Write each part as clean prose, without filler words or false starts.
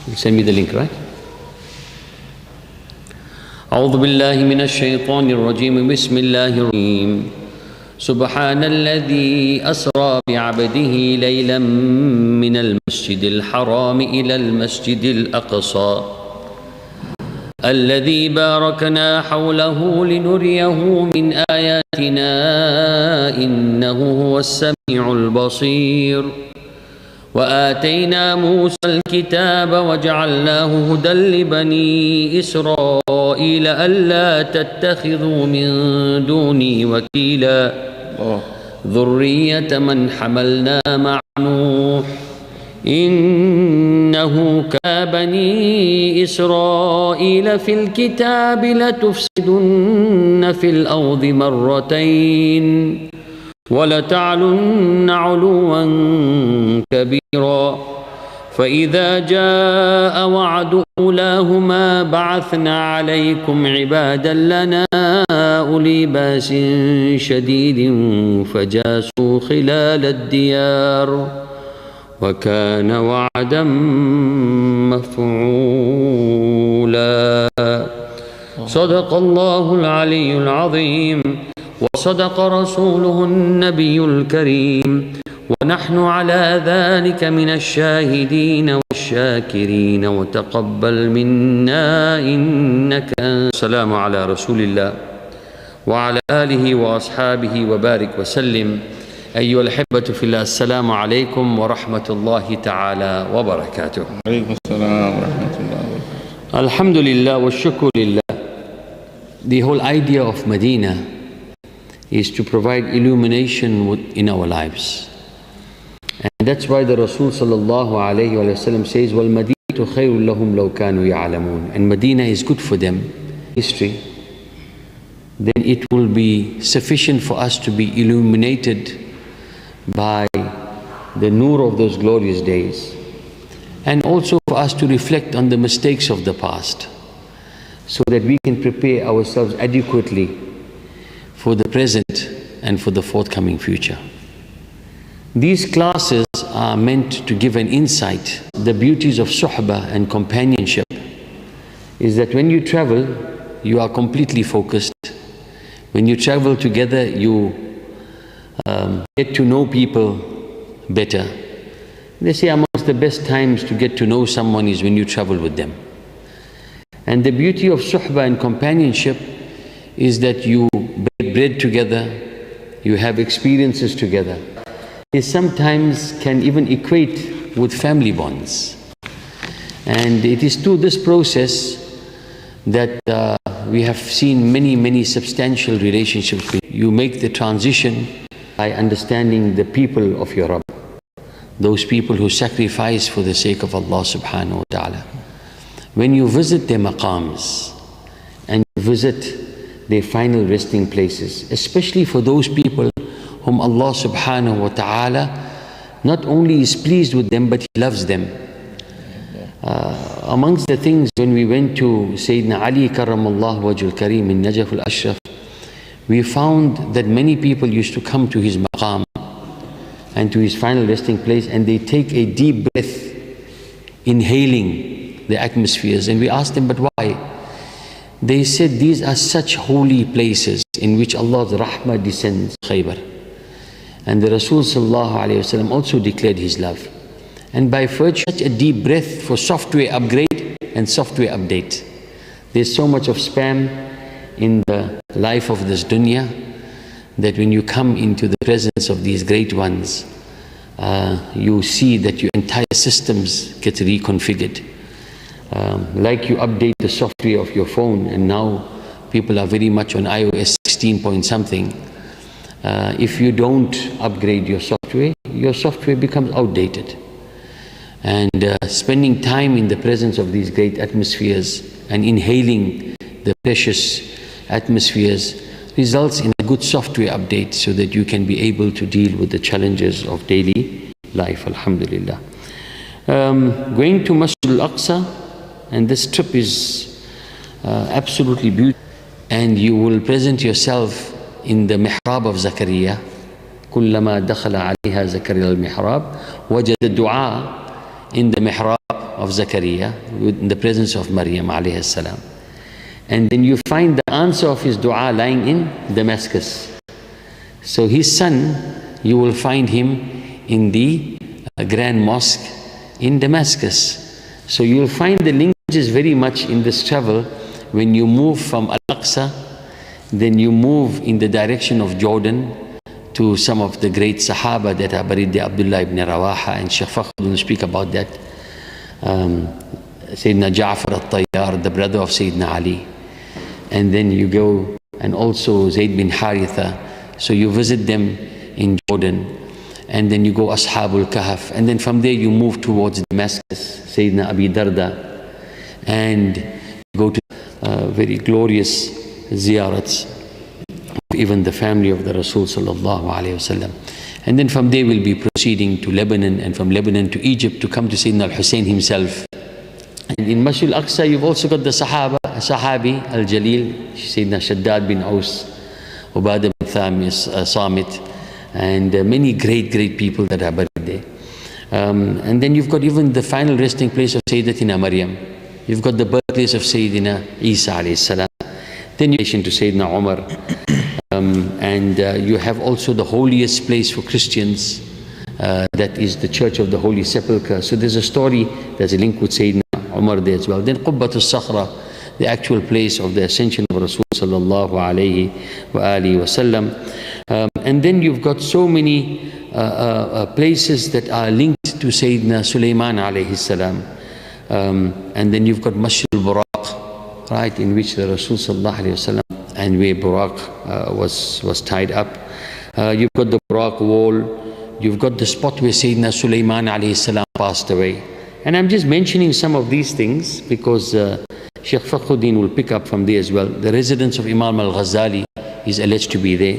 You send me the link, right? أعوذ بالله من الشيطان الرجيم بسم الله الرحيم سبحان الذي أسرى بعبده ليلا من المسجد الحرام إلى المسجد الأقصى الذي باركنا حوله لنريه من آياتنا إنه هو السميع البصير وآتينا موسى الكتاب وجعلناه هدى لبني إسرائيل ألا تتخذوا من دوني وكيلا ذرية من حملنا مع نوح إنه كان بني إسرائيل في الكتاب لتفسدن في الأرض مرتين ولتعلن علوا كبيرا فإذا جاء وعد أولاهما بعثنا عليكم عبادا لنا أولي بأس شديد فجاسوا خلال الديار وكان وعدا مفعولا صدق الله العلي العظيم وصدق رسوله النبي الكريم ونحن على ذلك من الشاهدين والشاكرين وتقبل منا إنك السلام على رسول الله وعلى آله وأصحابه وبارك وسلم أيها الأحبة في الله السلام عليكم ورحمة الله تعالى وبركاته. عليكم السلام ورحمة الله وبركاته. الحمد لله والشكر لله. The whole idea of Medina is to provide illumination in our lives. And that's why the Rasul sallallahu alayhi wa sallam says, وَالْمَدِينَةُ خَيْرٌ لَهُمْ لَوْ كَانُوا يَعْلَمُونَ. And Medina is good for them, history. Then it will be sufficient for us to be illuminated by the nur of those glorious days. And also for us to reflect on the mistakes of the past, so that we can prepare ourselves adequately for the present and for the forthcoming future. These classes are meant to give an insight. The beauties of suhbah and companionship is that when you travel, you are completely focused. When you travel together, you get to know people better. They say amongst the best times to get to know someone is when you travel with them. And the beauty of suhbah and companionship is that you break bread together, you have experiences together. It sometimes can even equate with family bonds. And it is through this process that we have seen many substantial relationships. You make the transition by understanding the people of your Rabb, those people who sacrifice for the sake of Allah subhanahu wa ta'ala. When you visit their maqams and you visit their final resting places, especially for those people whom Allah subhanahu wa ta'ala not only is pleased with them, but He loves them. Amongst the things, when we went to Sayyidina Ali karramallahu wajhul kareem in Najaf al-Ashraf, we found that many people used to come to his maqam and to his final resting place, and they take a deep breath, inhaling the atmospheres. And we asked them, but why? They said, these are such holy places in which Allah's rahmah descends, Khaybar. And the Rasul sallallahu alayhi wa sallam also declared his love. And by virtue of such a deep breath for software upgrade and software update. There's so much of spam in the life of this dunya that when you come into the presence of these great ones, you see that your entire systems get reconfigured. Like you update the software of your phone, and now people are very much on iOS 16 point something. If you don't upgrade your software becomes outdated. And spending time in the presence of these great atmospheres and inhaling the precious atmospheres results in a good software update, so that you can be able to deal with the challenges of daily life, alhamdulillah. Going to Masjid Al-Aqsa, and this trip is absolutely beautiful, and you will present yourself in the mihrab of Zakaria. كلما دخل عليها زكريا المحراب وجد الدعاء in the mihrab of Zakaria, in the presence of Maryam alayhi salam. And then you find the answer of his dua lying in Damascus. So his son, you will find him in the Grand Mosque in Damascus. So you will find the linkages very much in this travel. When you move from Al-Aqsa, then you move in the direction of Jordan to some of the great Sahaba that are buried there, Abdullah ibn Rawaha, and Shaykh Fakhr will speak about that. Sayyidina Ja'far al-Tayyar, the brother of Sayyidina Ali. And then you go, and also Zayd bin Haritha. So you visit them in Jordan. And then you go Ashabul Kahf. And then from there you move towards Damascus, Sayyidina Abi Darda. And you go to very glorious ziyarats of even the family of the Rasul sallallahu alayhi wasallam. And then from there we'll be proceeding to Lebanon, and from Lebanon to Egypt to come to Sayyidina Al-Hussein himself. And in Masjid Al-Aqsa you've also got the Sahabi Al-Jalil, Sayyidina Shaddad bin Aus, Ubadah bin Samit, and many great people that are buried there. And then you've got even the final resting place of Sayyidatina Maryam. You've got the birthplace of Sayyidina Isa alayhi salam. Then you to Sayyidina Umar. And you have also the holiest place for Christians, that is the Church of the Holy Sepulchre. So there's a story, there's a link with Sayyidina Umar there as well. Then Qubbat al-Sakhra, the actual place of the ascension of Rasul sallallahu alayhi wa alihi wa sallam. And then you've got so many places that are linked to Sayyidina Sulaiman alayhi salam. And then you've got Masjid al-Buraq, right, in which the Rasul sallallahu alayhi wa sallam, and where Buraq was tied up. You've got the Buraq wall. You've got the spot where Sayyidina Sulaiman alayhi salam passed away. And I'm just mentioning some of these things because Shaykh Fakhruddin will pick up from there as well. The residence of Imam al-Ghazali is alleged to be there.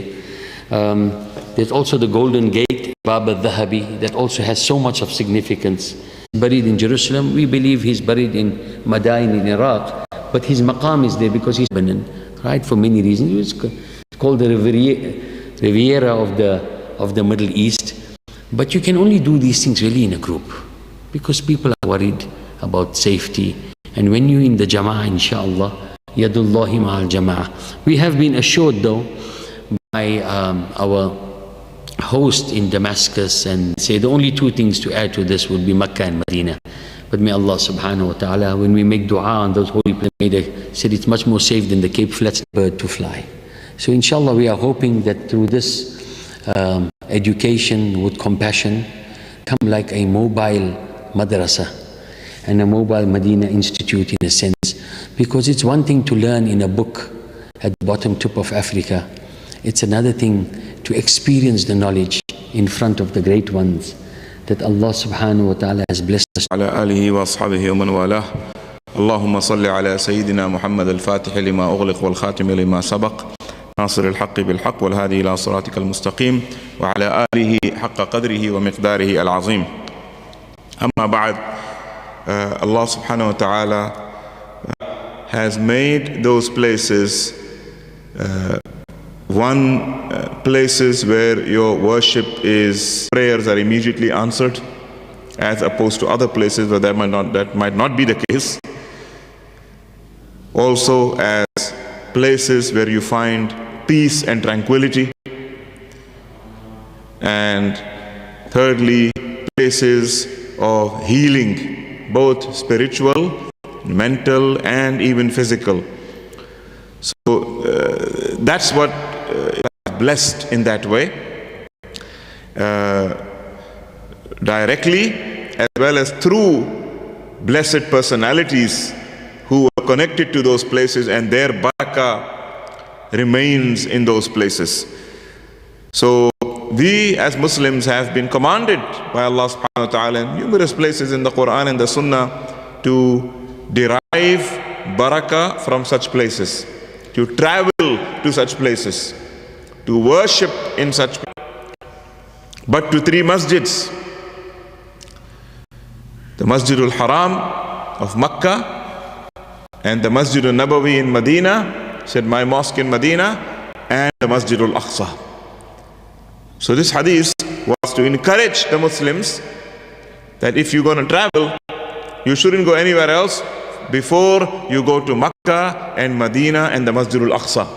There's also the Golden Gate, Bab al-Dhahabi, that also has so much of significance. Buried in Jerusalem. We believe he's buried in Madain in Iraq, but his maqam is there because he's Lebanon, right, for many reasons. It's called the Riviera of the Middle East. But you can only do these things really in a group, because people are worried about safety. And when you're in the Jama'ah, inshallah, Yadullahi ma'al Jama'ah. We have been assured though by our host in Damascus, and say the only two things to add to this would be Mecca and Medina. But may Allah subhanahu wa ta'ala, when we make dua on those holy places, may they said it's much more safe than the Cape Flats bird to fly. So inshallah we are hoping that through this education with compassion, come like a mobile madrasa and a mobile Medina Institute in a sense. Because it's one thing to learn in a book at the bottom tip of Africa. It's another thing to experience the knowledge in front of the great ones that Allah subhanahu wa ta'ala has blessed us. على آله وأصحابه ومن والاه. اللهم صل على سيدنا محمد الفاتح لما أغلق والخاتم لما سبق ناصر الحق بالحق والهادي إلى صراطك المستقيم وعلى آله حق قدره ومقداره العظيم. أما بعد, Allah subhanahu wa ta'ala has made those places places where your worship is, prayers are immediately answered, as opposed to other places where that might not be the case. Also as places where you find peace and tranquility. And thirdly, places of healing, both spiritual, mental, and even physical. So that's what blessed in that way, directly as well as through blessed personalities who are connected to those places, and their barakah remains in those places. So we as Muslims have been commanded by Allah subhanahu wa ta'ala in numerous places in the Quran and the Sunnah to derive barakah from such places, to travel to such places, to worship in such places. But to three masjids: the Masjid al-Haram of Makkah, and the Masjid al-Nabawi in Medina, said my mosque in Medina, and the Masjid al-Aqsa. So this hadith was to encourage the Muslims that if you're going to travel, you shouldn't go anywhere else before you go to Makkah and Medina and the Masjid Al-Aqsa.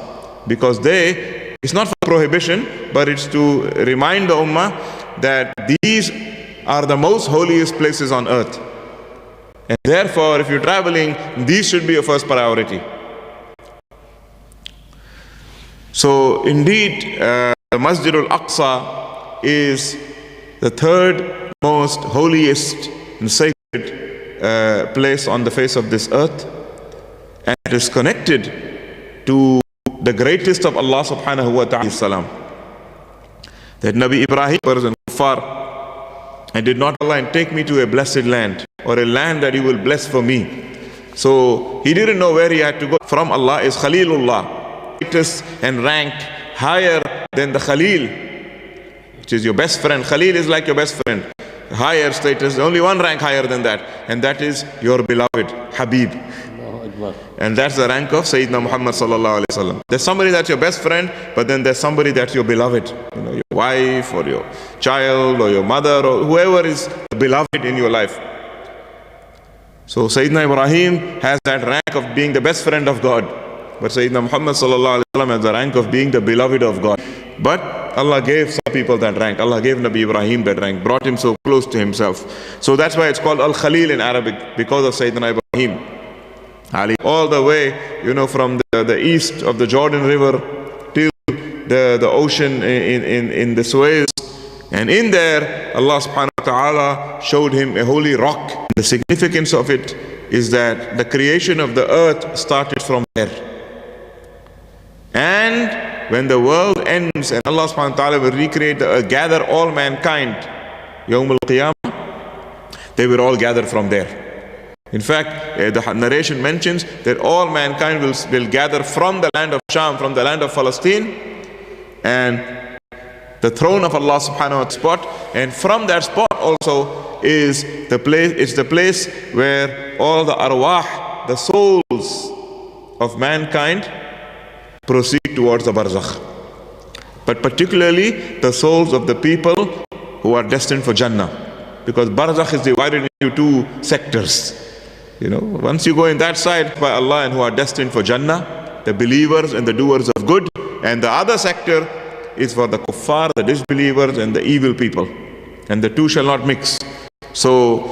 Because it's not for prohibition, but it's to remind the Ummah that these are the most holiest places on earth. And therefore, if you're traveling, these should be your first priority. So indeed, the Masjid Al-Aqsa is the third most holiest and sacred place on the face of this earth, and it is connected to the greatest of Allah subhanahu wa ta'ala. That Nabi Ibrahim was in Kuffar, and did not Allah and take me to a blessed land, or a land that He will bless for me. So he didn't know where he had to go. From Allah is Khalilullah, status and rank higher than the Khalil, which is your best friend. Khalil is like your best friend. Higher status, only one rank higher than that, and that is your beloved Habib. And that's the rank of Sayyidina Muhammad sallallahu alaihi wasallam. There's somebody that's your best friend, but then there's somebody that's your beloved. Your wife or your child or your mother or whoever is beloved in your life. So Sayyidina Ibrahim has that rank of being the best friend of God, but Sayyidina Muhammad sallallahu alaihi wasallam has the rank of being the beloved of God. But Allah gave some people that rank. Allah gave Nabi Ibrahim that rank, brought him so close to Himself. So that's why it's called Al-Khalil in Arabic, because of Sayyidina Ibrahim. All the way, from the east of the Jordan River till the ocean in the Suez. And in there, Allah subhanahu wa ta'ala showed him a holy rock. The significance of it is that the creation of the earth started from there. And when the world ends and Allah subhanahu wa ta'ala will recreate the earth, gather all mankind, Yawm al-Qiyamah, they will all gather from there. In fact, the narration mentions that all mankind will gather from the land of Sham, from the land of Palestine, and the throne of Allah subhanahu wa ta'ala spot, and from that spot also is the place, it's the place where all the arwah, the souls of mankind, proceed towards the barzakh. But particularly the souls of the people who are destined for Jannah, because barzakh is divided into two sectors. Once you go in that side by Allah and who are destined for Jannah, the believers and the doers of good, and the other sector is for the kuffar, the disbelievers and the evil people, and the two shall not mix. So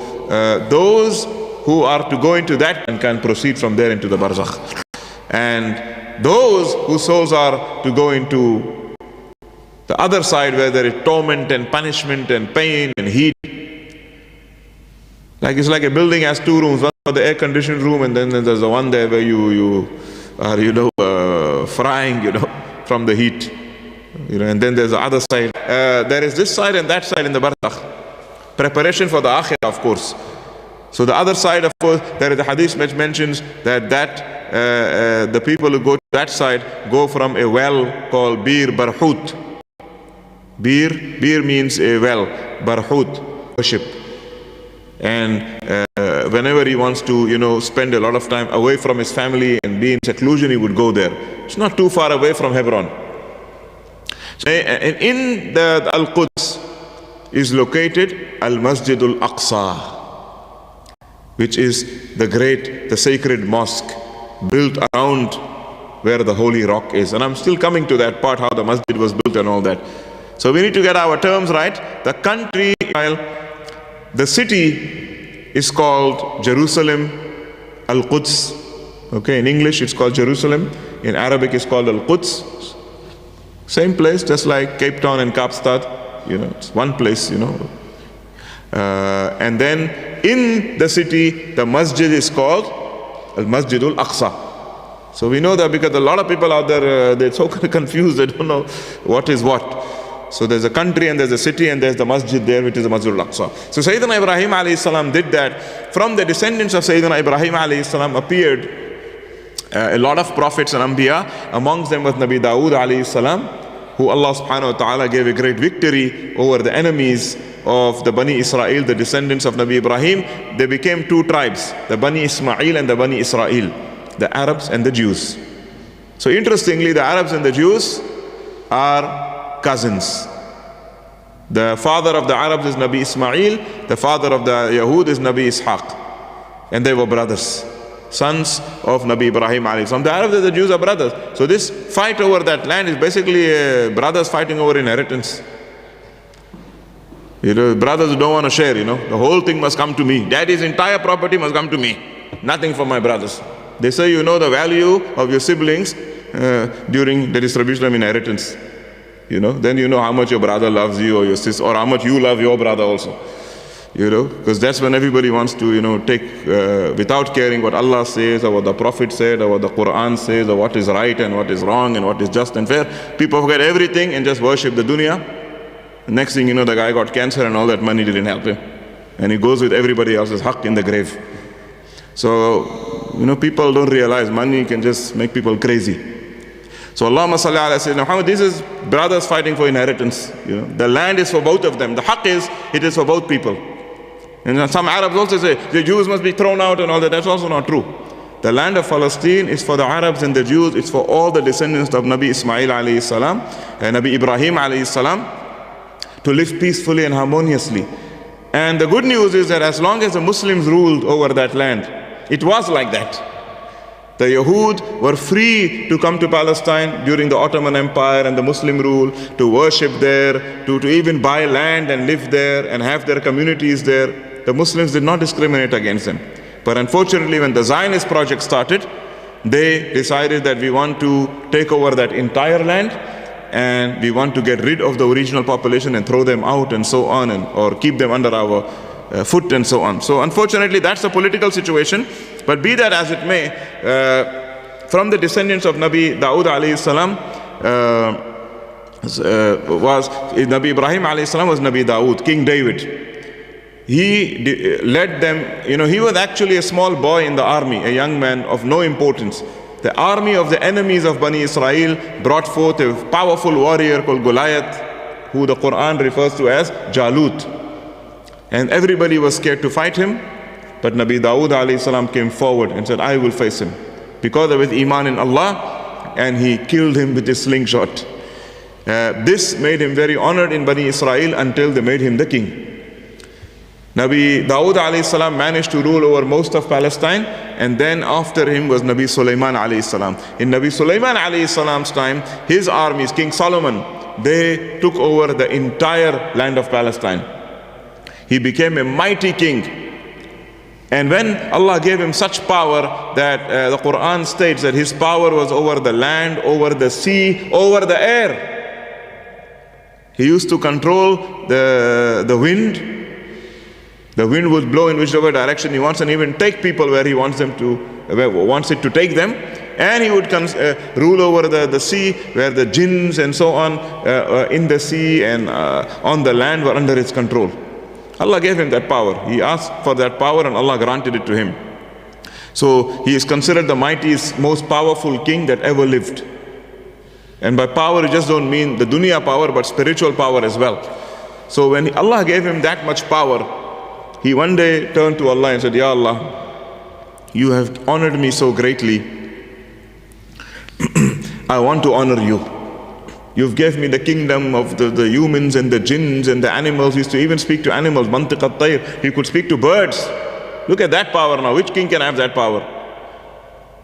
those who are to go into that and can proceed from there into the barzakh, and those whose souls are to go into the other side where there is torment and punishment and pain and heat. It's like a building has two rooms, one for the air-conditioned room, and then there's the one there where you are, frying, from the heat. And then there's the other side. There is this side and that side in the barzakh. Preparation for the akhirah, of course. So the other side, of course, there is the hadith which mentions that the people who go to that side go from a well called Bir Barhut. Bir means a well, Barhut, worship. And whenever he wants to, spend a lot of time away from his family and be in seclusion, he would go there. It's not too far away from Hebron. So, and in the Al-Quds is located Al-Masjid Al-Aqsa, which is the sacred mosque built around where the holy rock is. And I'm still coming to that part, how the masjid was built and all that. So we need to get our terms right. The country, the city is called Jerusalem, Al-Quds. Okay, in English it's called Jerusalem. In Arabic it's called Al-Quds. Same place, just like Cape Town and Kaapstad. It's one place, and then in the city, the masjid is called Al-Masjid Al-Aqsa. So we know that because a lot of people out there, they're so confused, they don't know what is what. So there's a country and there's a city and there's the masjid there, which is the Masjid Al-Aqsa. So Sayyidina Ibrahim alayhi salam did that. From the descendants of Sayyidina Ibrahim alayhi salam appeared a lot of prophets and anbiya. Amongst them was Nabi Dawood alayhi salam, who Allah subhanahu wa ta'ala gave a great victory over the enemies of the Bani Israel, the descendants of Nabi Ibrahim. They became two tribes, the Bani Ismail and the Bani Israel, the Arabs and the Jews. So interestingly, the Arabs and the Jews are cousins. The father of the Arabs is Nabi Ismail, the father of the Yahud is Nabi Ishaq. And they were brothers, sons of Nabi Ibrahim alayhi salam. The Arabs and the Jews are brothers. So this fight over that land is basically brothers fighting over inheritance. Brothers don't want to share, the whole thing must come to me. Daddy's entire property must come to me. Nothing for my brothers. They say the value of your siblings during the distribution of inheritance. Then you know how much your brother loves you or your sister, or how much you love your brother also. Because that's when everybody wants to, take without caring what Allah says or what the Prophet said or what the Quran says or what is right and what is wrong and what is just and fair. People forget everything and just worship the dunya. Next thing you know, the guy got cancer and all that money didn't help him. And he goes with everybody else's haqq in the grave. So, people don't realize money can just make people crazy. So Allahumma salli ala Sayyidina Muhammad, this is brothers fighting for inheritance. The land is for both of them. The haqq it is for both people. And some Arabs also say, the Jews must be thrown out and all that. That's also not true. The land of Palestine is for the Arabs and the Jews. It's for all the descendants of Nabi Ismail alayhi salam and Nabi Ibrahim alayhi salam, to live peacefully and harmoniously. And the good news is that as long as the Muslims ruled over that land, it was like that. The Yahud were free to come to Palestine during the Ottoman Empire and the Muslim rule, to worship there, to even buy land and live there and have their communities there. The Muslims did not discriminate against them. But unfortunately, when the Zionist project started, they decided that we want to take over that entire land, and we want to get rid of the original population and throw them out and so on, or keep them under our foot and so on. So unfortunately, that's the political situation. But be that as it may, from the descendants of Nabi Dawood alayhi salam, was Nabi Ibrahim alayhi salam was Nabi Dawood, King David. He led them, he was actually a small boy in the army, a young man of no importance. The army of the enemies of Bani Israel brought forth a powerful warrior called Goliath, who the Quran refers to as Jalut. And everybody was scared to fight him, but Nabi Dawood alayhi salam came forward and said, I will face him, because of his iman in Allah, and he killed him with his slingshot. This made him very honored in Bani Israel until they made him the king. Nabi Dawood alayhi salam managed to rule over most of Palestine, and then after him was Nabi Sulaiman alayhi salam. In Nabi Sulaiman alayhi salam's time, his armies, King Solomon, they took over the entire land of Palestine. He became a mighty king. And when Allah gave him such power that the Quran states that his power was over the land, over the sea, over the air. He used to control the wind. The wind would blow in whichever direction he wants, and even take people where he wants it to take them. And he would rule over the sea, where the jinns and so on in the sea and on the land were under his control. Allah gave him that power. He asked for that power and Allah granted it to him. So he is considered the mightiest, most powerful king that ever lived. And by power, you just don't mean the dunya power, but spiritual power as well. So when Allah gave him that much power, he one day turned to Allah and said, Ya Allah, you have honored me so greatly. I want to honor you. You've gave me the kingdom of the humans and the jinns and the animals. He used to even speak to animals. Mantiq at-tayr. He could speak to birds. Look at that power now. Which king can have that power?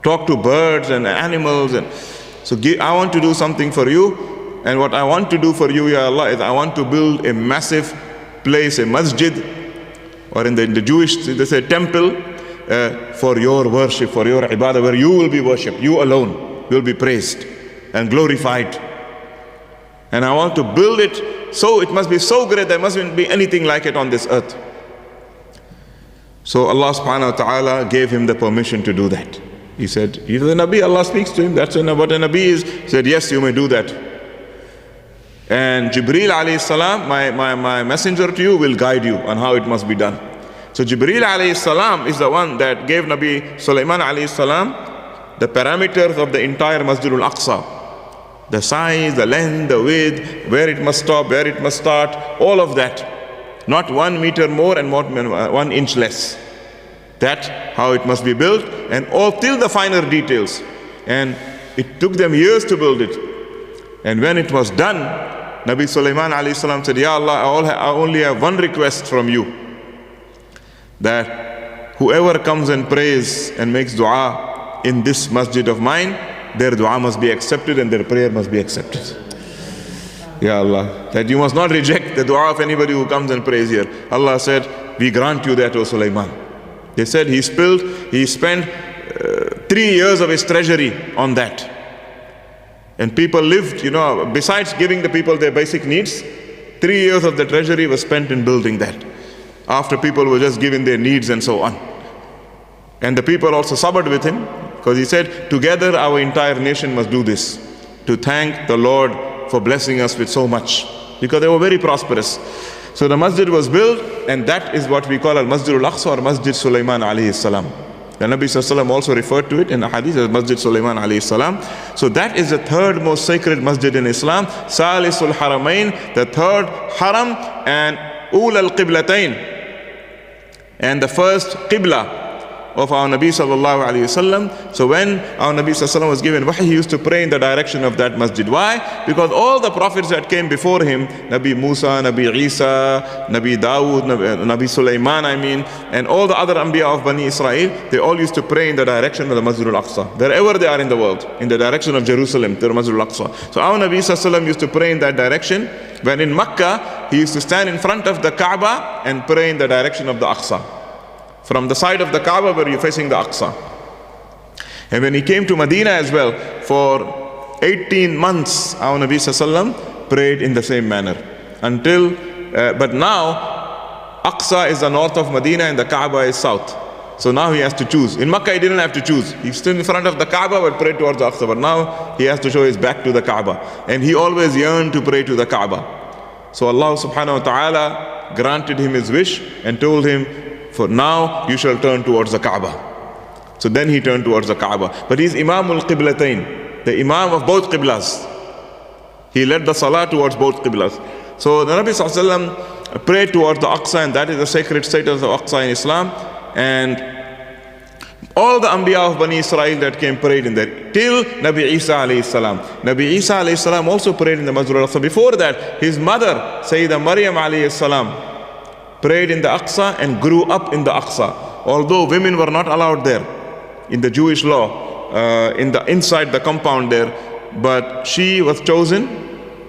Talk to birds and animals. And so I want to do something for you. And what I want to do for you, Ya Allah, is I want to build a massive place, a masjid, or in the Jewish, they say temple, for your worship, for your ibadah, where you will be worshipped. You alone will be praised and glorified. And I want to build it so it must be so great, there mustn't be anything like it on this earth. So Allah subhanahu wa ta'ala gave him the permission to do that. He said, he's the Nabi, Allah speaks to him, that's what a Nabi is. He said, yes, you may do that. And Jibreel alayhi salam, my messenger to you, will guide you on how it must be done. So Jibreel alayhi salam is the one that gave Nabi Sulaiman alayhi salam the parameters of the entire Masjid Al-Aqsa. The size, the length, the width, where it must stop, where it must start, all of that. Not 1 meter more and 1 inch less. That's how it must be built, and all till the finer details. And it took them years to build it. And when it was done, Nabi Sulaiman alayhi salam said, Ya Allah, I only have one request from you, that whoever comes and prays and makes dua in this masjid of mine, their dua must be accepted and their prayer must be accepted. Ya Allah, that you must not reject the dua of anybody who comes and prays here. Allah said, we grant you that, O Sulaiman. They said he spent 3 years of his treasury on that. And people lived, besides giving the people their basic needs, 3 years of the treasury was spent in building that. After people were just given their needs and so on. And the people also sabbared with him, because he said, together our entire nation must do this, to thank the Lord for blessing us with so much, because they were very prosperous. So the masjid was built, and that is what we call Al-Masjid Al-Aqsa or Masjid Sulaiman alayhi salam. The Nabi Sallallahu Alaihi Wasallam also referred to it in the hadith as Masjid Sulaiman alayhi salam. So that is the third most sacred masjid in Islam, Salisul Haramain, the third haram, and Ul al-Qiblatain, and the first Qibla of our Nabi Sallallahu Alaihi Wasallam. So when our Nabi Sallallahu Alaihi Wasallam was given wahy, he used to pray in the direction of that masjid. Why? Because all the prophets that came before him, Nabi Musa, Nabi Isa, Nabi Dawood, Nabi Sulaiman, and all the other Anbiya of Bani Israel, they all used to pray in the direction of the Masjid Al-Aqsa, wherever they are in the world, in the direction of Jerusalem, the Masjid Al-Aqsa. So our Nabi Sallallahu Alaihi Wasallam used to pray in that direction. When in Makkah, he used to stand in front of the Kaaba and pray in the direction of the Aqsa. From the side of the Kaaba where you're facing the Aqsa. And when he came to Medina as well, for 18 months, our Nabi Sallallahu Alaihi Wasallam prayed in the same manner. But now, Aqsa is the north of Medina and the Kaaba is south. So now he has to choose. In Makkah, he didn't have to choose. He stood in front of the Kaaba but prayed towards the Aqsa. But now, he has to show his back to the Kaaba. And he always yearned to pray to the Kaaba. So Allah subhanahu wa ta'ala granted him his wish and told him, for now you shall turn towards the Kaaba. So then he turned towards the Kaaba. But he's Imam al-Qiblatain, the Imam of both Qiblas. He led the Salah towards both Qiblas. So the Nabi Sallallahu Alaihi Wasallam prayed towards the Aqsa, and that is the sacred status of Aqsa in Islam. And all the Anbiya of Bani Israel that came prayed in there, till Nabi Isa alayhi salam. Nabi Isa alayhi salam also prayed in the Masjid Al-Aqsa. Before that, his mother, Sayyidah Maryam alayhi salam, prayed in the Aqsa and grew up in the Aqsa. Although women were not allowed there in the Jewish law, inside the compound there, but she was chosen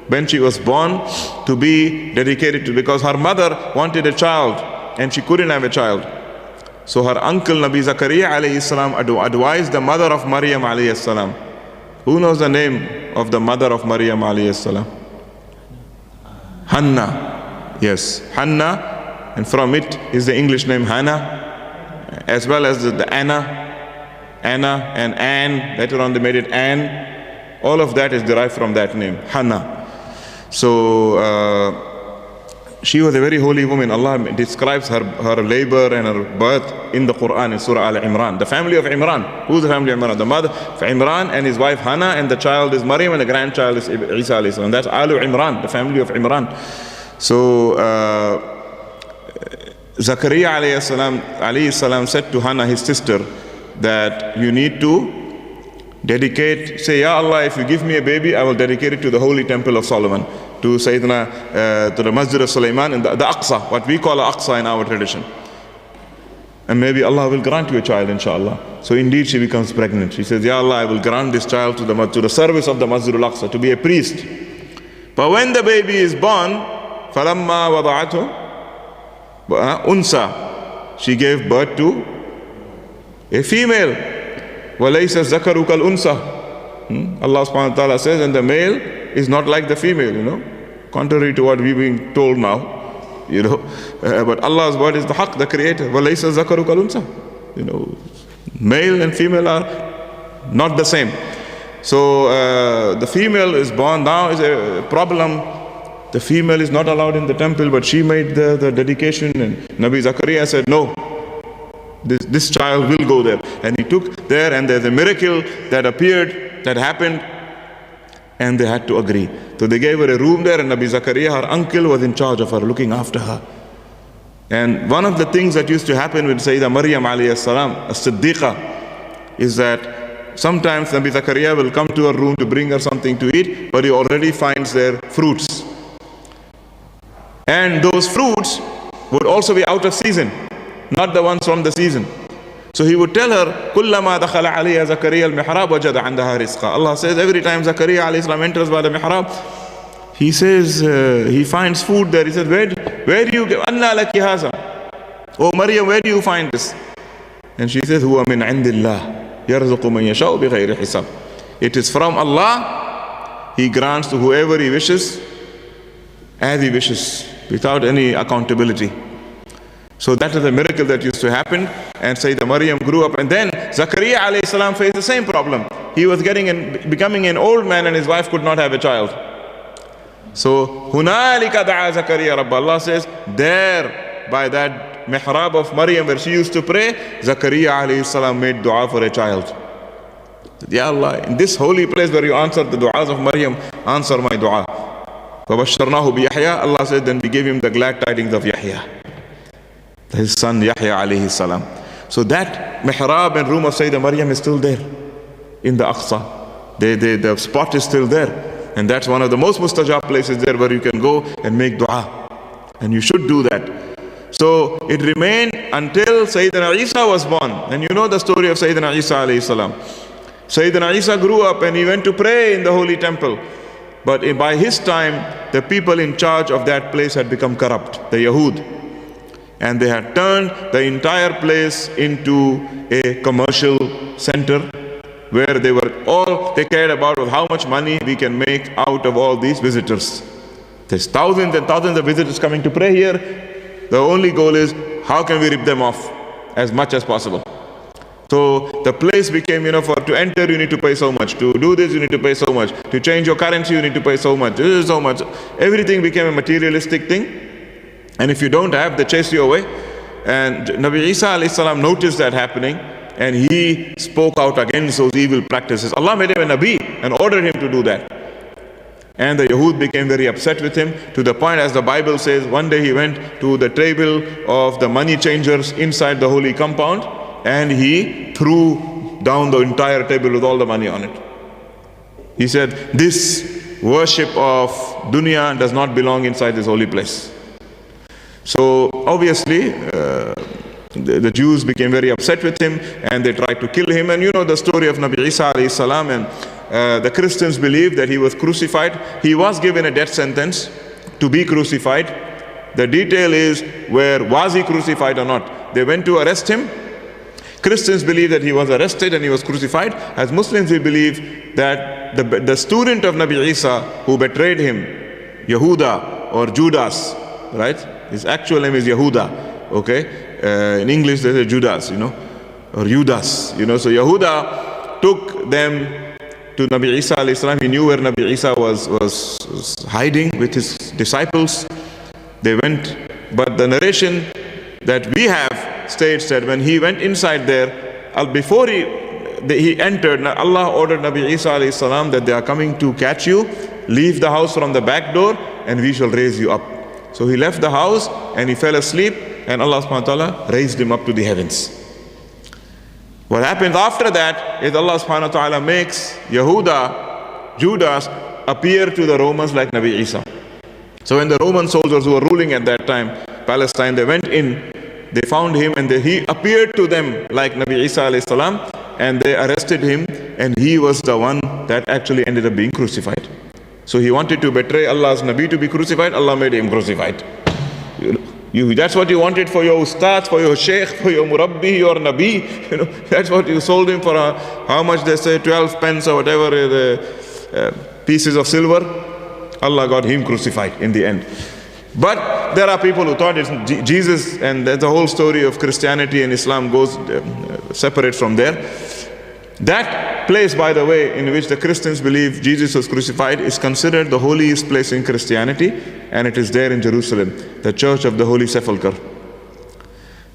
when she was born to be dedicated to, because her mother wanted a child and she couldn't have a child. So her uncle Nabi Zakaria alayhi salam advised the mother of Maryam alayhi salam. Who knows the name of the mother of Maryam alayhi salam? Hannah. Yes, Hannah. And from it is the English name Hannah, as well as the Anna and Anne. Later on they made it Anne. All of that is derived from that name, Hannah. So she was a very holy woman. Allah describes her labor and her birth in the Quran in Surah Al-Imran. The family of Imran. Who's the family of Imran? The mother of Imran and his wife Hannah, and the child is Maryam, and the grandchild is Isa alayhi salam. That's Al-Imran, the family of Imran. So Zakaria alayhi salam said to Hannah, his sister, that you need to dedicate, say, Ya Allah, if you give me a baby, I will dedicate it to the holy temple of Solomon, to Sayyidina, to the Masjid of Sulaiman, and the Aqsa, what we call Aqsa in our tradition. And maybe Allah will grant you a child, inshallah. So indeed she becomes pregnant. She says, Ya Allah, I will grant this child to the service of the Masjid Al-Aqsa, to be a priest. But when the baby is born, فَلَمَّا وَضَعَتْهُ Unsa, she gave birth to a female. وَلَيْسَ الذَّكَرُ كَالْأُنْسَى. Allah subhanahu wa ta'ala says, and the male is not like the female, contrary to what we're being told now, but Allah's word is the haqq, the creator. وَلَيْسَ الذَّكَرُ كَالْأُنْسَى. Male and female are not the same. So the female is born now is a problem. The female is not allowed in the temple, but she made the dedication, and Nabi Zakaria said, no, this child will go there. And he took there, and there's a miracle that appeared, that happened, and they had to agree. So they gave her a room there, and Nabi Zakaria, her uncle, was in charge of her, looking after her. And one of the things that used to happen with Sayyidah Maryam alayhi salam, a Siddiqa, is that sometimes Nabi Zakaria will come to her room to bring her something to eat, but he already finds there fruits. And those fruits would also be out of season, not the ones from the season. So he would tell her, كُلَّمَا دَخَلَ عَلَيْهَا زَكَرِيَّا الْمِحْرَابَ وَجَدَ عَنْدَهَا رِزْقًا. Allah says every time Zakaria alayhi salam enters by the mihrab, he says, he finds food there. He says, where do you get, أَنَّا لَكِ هَذَا? Oh Maryam, where do you find this? And she says, هُوَ مِنْ عِنْدِ اللَّهِ يَرْزُقُ مَنْ يَشَاءُ بِغَيْرِ حِسَابٍ. It is from Allah. He grants to whoever He wishes, as He wishes, without any accountability. So that is a miracle that used to happen. And Sayyidah Maryam grew up, and then Zakaria alayhi salam faced the same problem. He was becoming an old man, and his wife could not have a child. So هُنَالِكَ دَعَا زَكَرِيَّا رَبَّ. Allah says, there by that mihrab of Maryam where she used to pray, Zakaria alayhi salam made dua for a child. Ya Allah, in this holy place where you answered the du'as of Maryam, answer my dua. فَبَشَّرْنَاهُ بِيَحْيَا. Allah said, then we gave him the glad tidings of Yahya, his son Yahya alayhi salam. So that mihrab and room of Sayyidah Maryam is still there in the Aqsa. The spot is still there. And that's one of the most mustajab places there where you can go and make dua. And you should do that. So it remained until Sayyidina Isa was born. And you know the story of Sayyidina Isa alayhi salam. Sayyidina Isa grew up and he went to pray in the holy temple. But by his time, the people in charge of that place had become corrupt, the Yahud. And they had turned the entire place into a commercial center where all they cared about was how much money we can make out of all these visitors. There's thousands and thousands of visitors coming to pray here. The only goal is, how can we rip them off as much as possible? So the place became, to enter you need to pay so much, to do this you need to pay so much, to change your currency you need to pay so much, this is so much. Everything became a materialistic thing. And if you don't have, they chase you away. And Nabi Isa alayhi salam noticed that happening, and he spoke out against those evil practices. Allah made him a Nabi and ordered him to do that. And the Yahud became very upset with him, to the point, as the Bible says, one day he went to the table of the money changers inside the holy compound, and he threw down the entire table with all the money on it. He said, this worship of dunya does not belong inside this holy place. So obviously the Jews became very upset with him, and they tried to kill him. And you know the story of Nabi Isa alayhi salam, and the Christians believe that he was crucified. He was given a death sentence to be crucified. The detail is, was he crucified or not? They went to arrest him. Christians believe that he was arrested and he was crucified. As Muslims, we believe that the student of Nabi Isa who betrayed him, Yehuda or Judas, right? His actual name is Yehuda, okay? In English, they say Judas, or Judas, So Yehuda took them to Nabi Isa alayhi salam. He knew where Nabi Isa was hiding with his disciples. They went, but the narration that we have states that when he went inside there, before he entered, Allah ordered Nabi Isa alayhi salam that they are coming to catch you. Leave the house from the back door and we shall raise you up. So he left the house and he fell asleep, and Allah subhanahu wa ta'ala raised him up to the heavens. What happens after that is Allah subhanahu wa ta'ala makes Judas appear to the Romans like Nabi Isa. So when the Roman soldiers who were ruling at that time, Palestine, they went in, they found him, and he appeared to them like Nabi Isa alayhi salam, and they arrested him, and he was the one that actually ended up being crucified. So he wanted to betray Allah's Nabi to be crucified. Allah made him crucified. That's what you wanted for your ustad, for your sheikh, for your murabbi, your Nabi. That's what you sold him for. How much they say, 12 pence or whatever, the pieces of silver. Allah got him crucified in the end. But there are people who thought it's Jesus, and the whole story of Christianity and Islam goes separate from there. That place, by the way, in which the Christians believe Jesus was crucified, is considered the holiest place in Christianity, and it is there in Jerusalem, the Church of the Holy Sepulchre.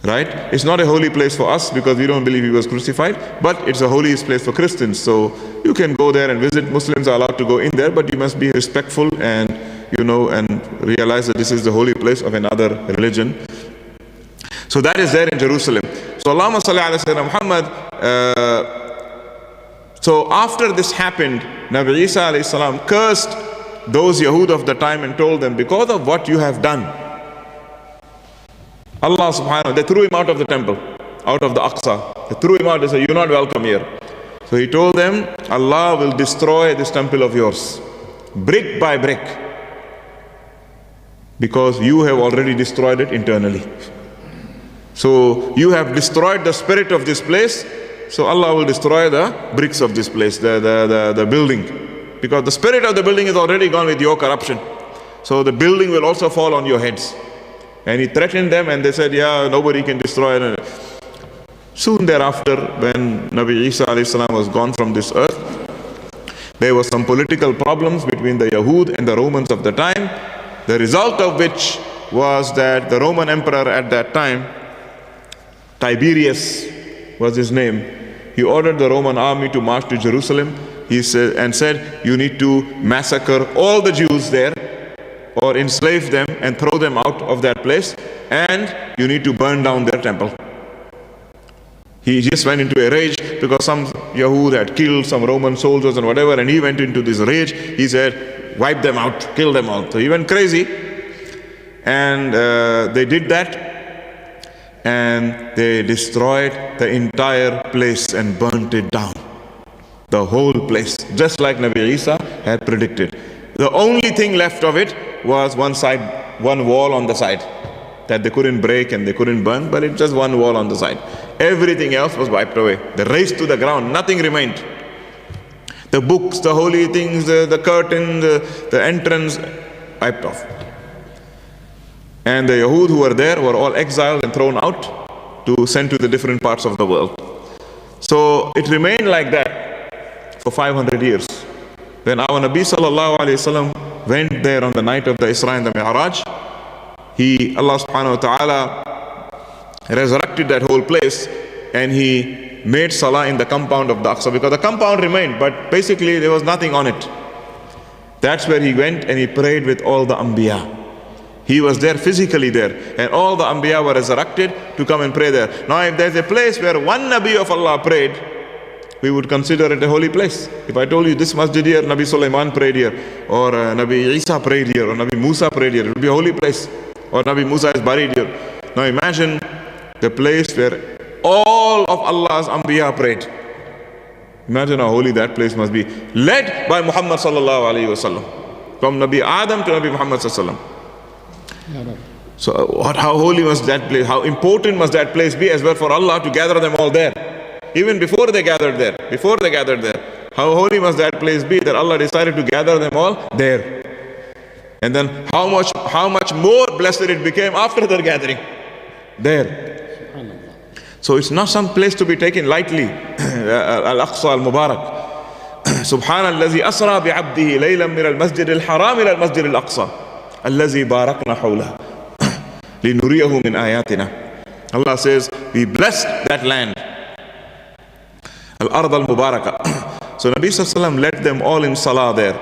Right? It's not a holy place for us because we don't believe he was crucified, but it's the holiest place for Christians. So you can go there and visit. Muslims are allowed to go in there, but you must be respectful and and realize that this is the holy place of another religion. So that is there in Jerusalem. So Allahumma salli ala Sayyidina Muhammad. So after this happened, Nabi Isa alayhi salam cursed those Yahud of the time and told them, because of what you have done, Allah subhanahu wa ta'ala, they threw him out of the temple, out of the Aqsa. They threw him out, they said, you're not welcome here. So he told them, Allah will destroy this temple of yours, brick by brick, because you have already destroyed it internally. So you have destroyed the spirit of this place, so Allah will destroy the bricks of this place, the building. Because the spirit of the building is already gone with your corruption. So the building will also fall on your heads. And he threatened them, and they said, yeah, nobody can destroy it. Soon thereafter, when Nabi Isa alayhi salam was gone from this earth, there were some political problems between the Yahud and the Romans of the time. The result of which was that the Roman emperor at that time, Tiberius was his name, he ordered the Roman army to march to Jerusalem. He said, you need to massacre all the Jews there, or enslave them and throw them out of that place, and you need to burn down their temple. He just went into a rage because some Yahud had killed some Roman soldiers and whatever, and he went into this rage. He said, wipe them out, kill them all. So he went crazy, and they did that, and they destroyed the entire place and burnt it down. The whole place, just like Nabi Isa had predicted. The only thing left of it was one wall on the side that they couldn't break and they couldn't burn, but it's just one wall on the side. Everything else was wiped away. They razed to the ground, nothing remained. The books, the holy things, the curtain, the entrance, wiped off. And the Yahud who were there were all exiled and thrown out to send to the different parts of the world. So it remained like that for 500 years. When our Nabi sallallahu alayhi wasallam went there on the night of the Isra and the Miraj, Allah subhanahu wa ta'ala resurrected that whole place, and he made salah in the compound of the Aqsa, because the compound remained, but basically there was nothing on it. That's where he went and he prayed with all the Anbiya. He was there, physically there, and all the Anbiya were resurrected to come and pray there. Now if there's a place where one Nabi of Allah prayed, we would consider it a holy place. If I told you this Masjid here, Nabi Sulaiman prayed here, or Nabi Isa prayed here, or Nabi Musa prayed here, it would be a holy place. Or Nabi Musa is buried here. Now imagine the place where all of Allah's Anbiya prayed. Imagine how holy that place must be. Led by Muhammad sallallahu alayhi wa sallam. From Nabi Adam to Nabi Muhammad sallallahu alayhi wa sallam. So how holy must that place, how important must that place be as well for Allah to gather them all there. Even before they gathered there, how holy must that place be that Allah decided to gather them all there. And then how much more blessed it became after their gathering there. So it's not some place to be taken lightly. Al-Aqsa al-Mubarak. Subhanallazi asra bi'abdihi laylan min al-Masjid al-Haram ila al-Masjid al-Aqsa allazi barakna hawla linuriyahu min ayatina. Allah says, we blessed that land. Al-Ard al-Mubaraka. So Nabi sallallahu alayhi wa sallam led them all in salah there.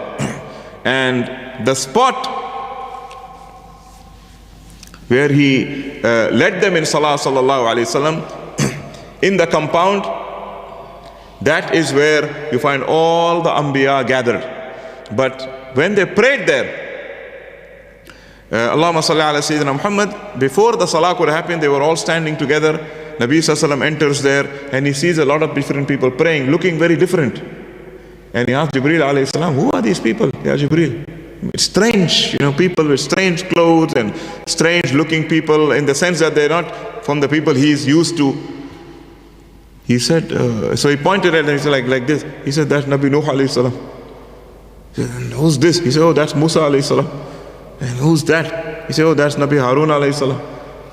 And the spot where he led them in salah sallallahu alayhi wasallam in the compound, that is where you find all the Anbiya gathered. But when they prayed there, Allahumma salli ala Sayyidina Muhammad, before the salah could happen, they were all standing together. Nabi sallallahu alayhi wasallam enters there and he sees a lot of different people praying, looking very different. And he asked Jibreel alayhi salam, who are these people? Ya Jibreel, it's strange, people with strange clothes and strange looking people, in the sense that they're not from the people he is used to. He said, so he pointed at them, he said like this. He said, that's Nabi Nuh alayhi salam. He said, and who's this? He said, oh, that's Musa alayhi salam. And who's that? He said, oh, that's Nabi Harun alayhi salam.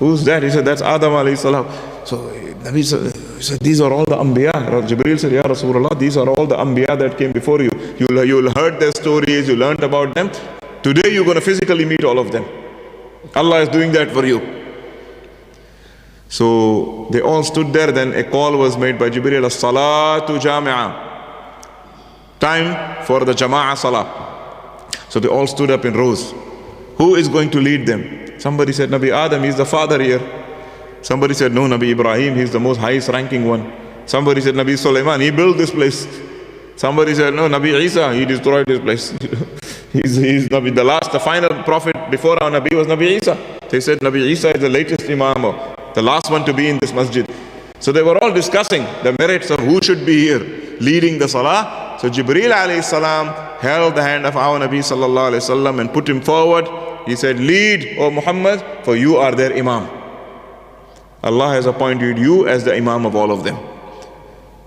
Who's that? He said, that's Adam alayhi salam. So Nabi said, these are all the Anbiya. Jibreel said, Ya Rasulullah, these are all the Anbiya that came before you. You'll heard their stories, you learned about them. Today you're going to physically meet all of them. Allah is doing that for you. So they all stood there. Then a call was made by Jibreel, as-salatu jami'ah. Time for the Jama'ah Salah. So they all stood up in rows. Who is going to lead them? Somebody said, Nabi Adam, he's the father here. Somebody said, no, Nabi Ibrahim, he's the most highest ranking one. Somebody said, Nabi Sulaiman, he built this place. Somebody said, no, Nabi Isa, he destroyed this place. He's Nabi, the final prophet before our Nabi was Nabi Isa. They said Nabi Isa is the latest Imam, or the last one to be in this masjid. So they were all discussing the merits of who should be here leading the salah. So Jibreel alayhi salam held the hand of our Nabi sallallahu alayhi wasallam and put him forward. He said, lead, O Muhammad, for you are their Imam. Allah has appointed you as the Imam of all of them.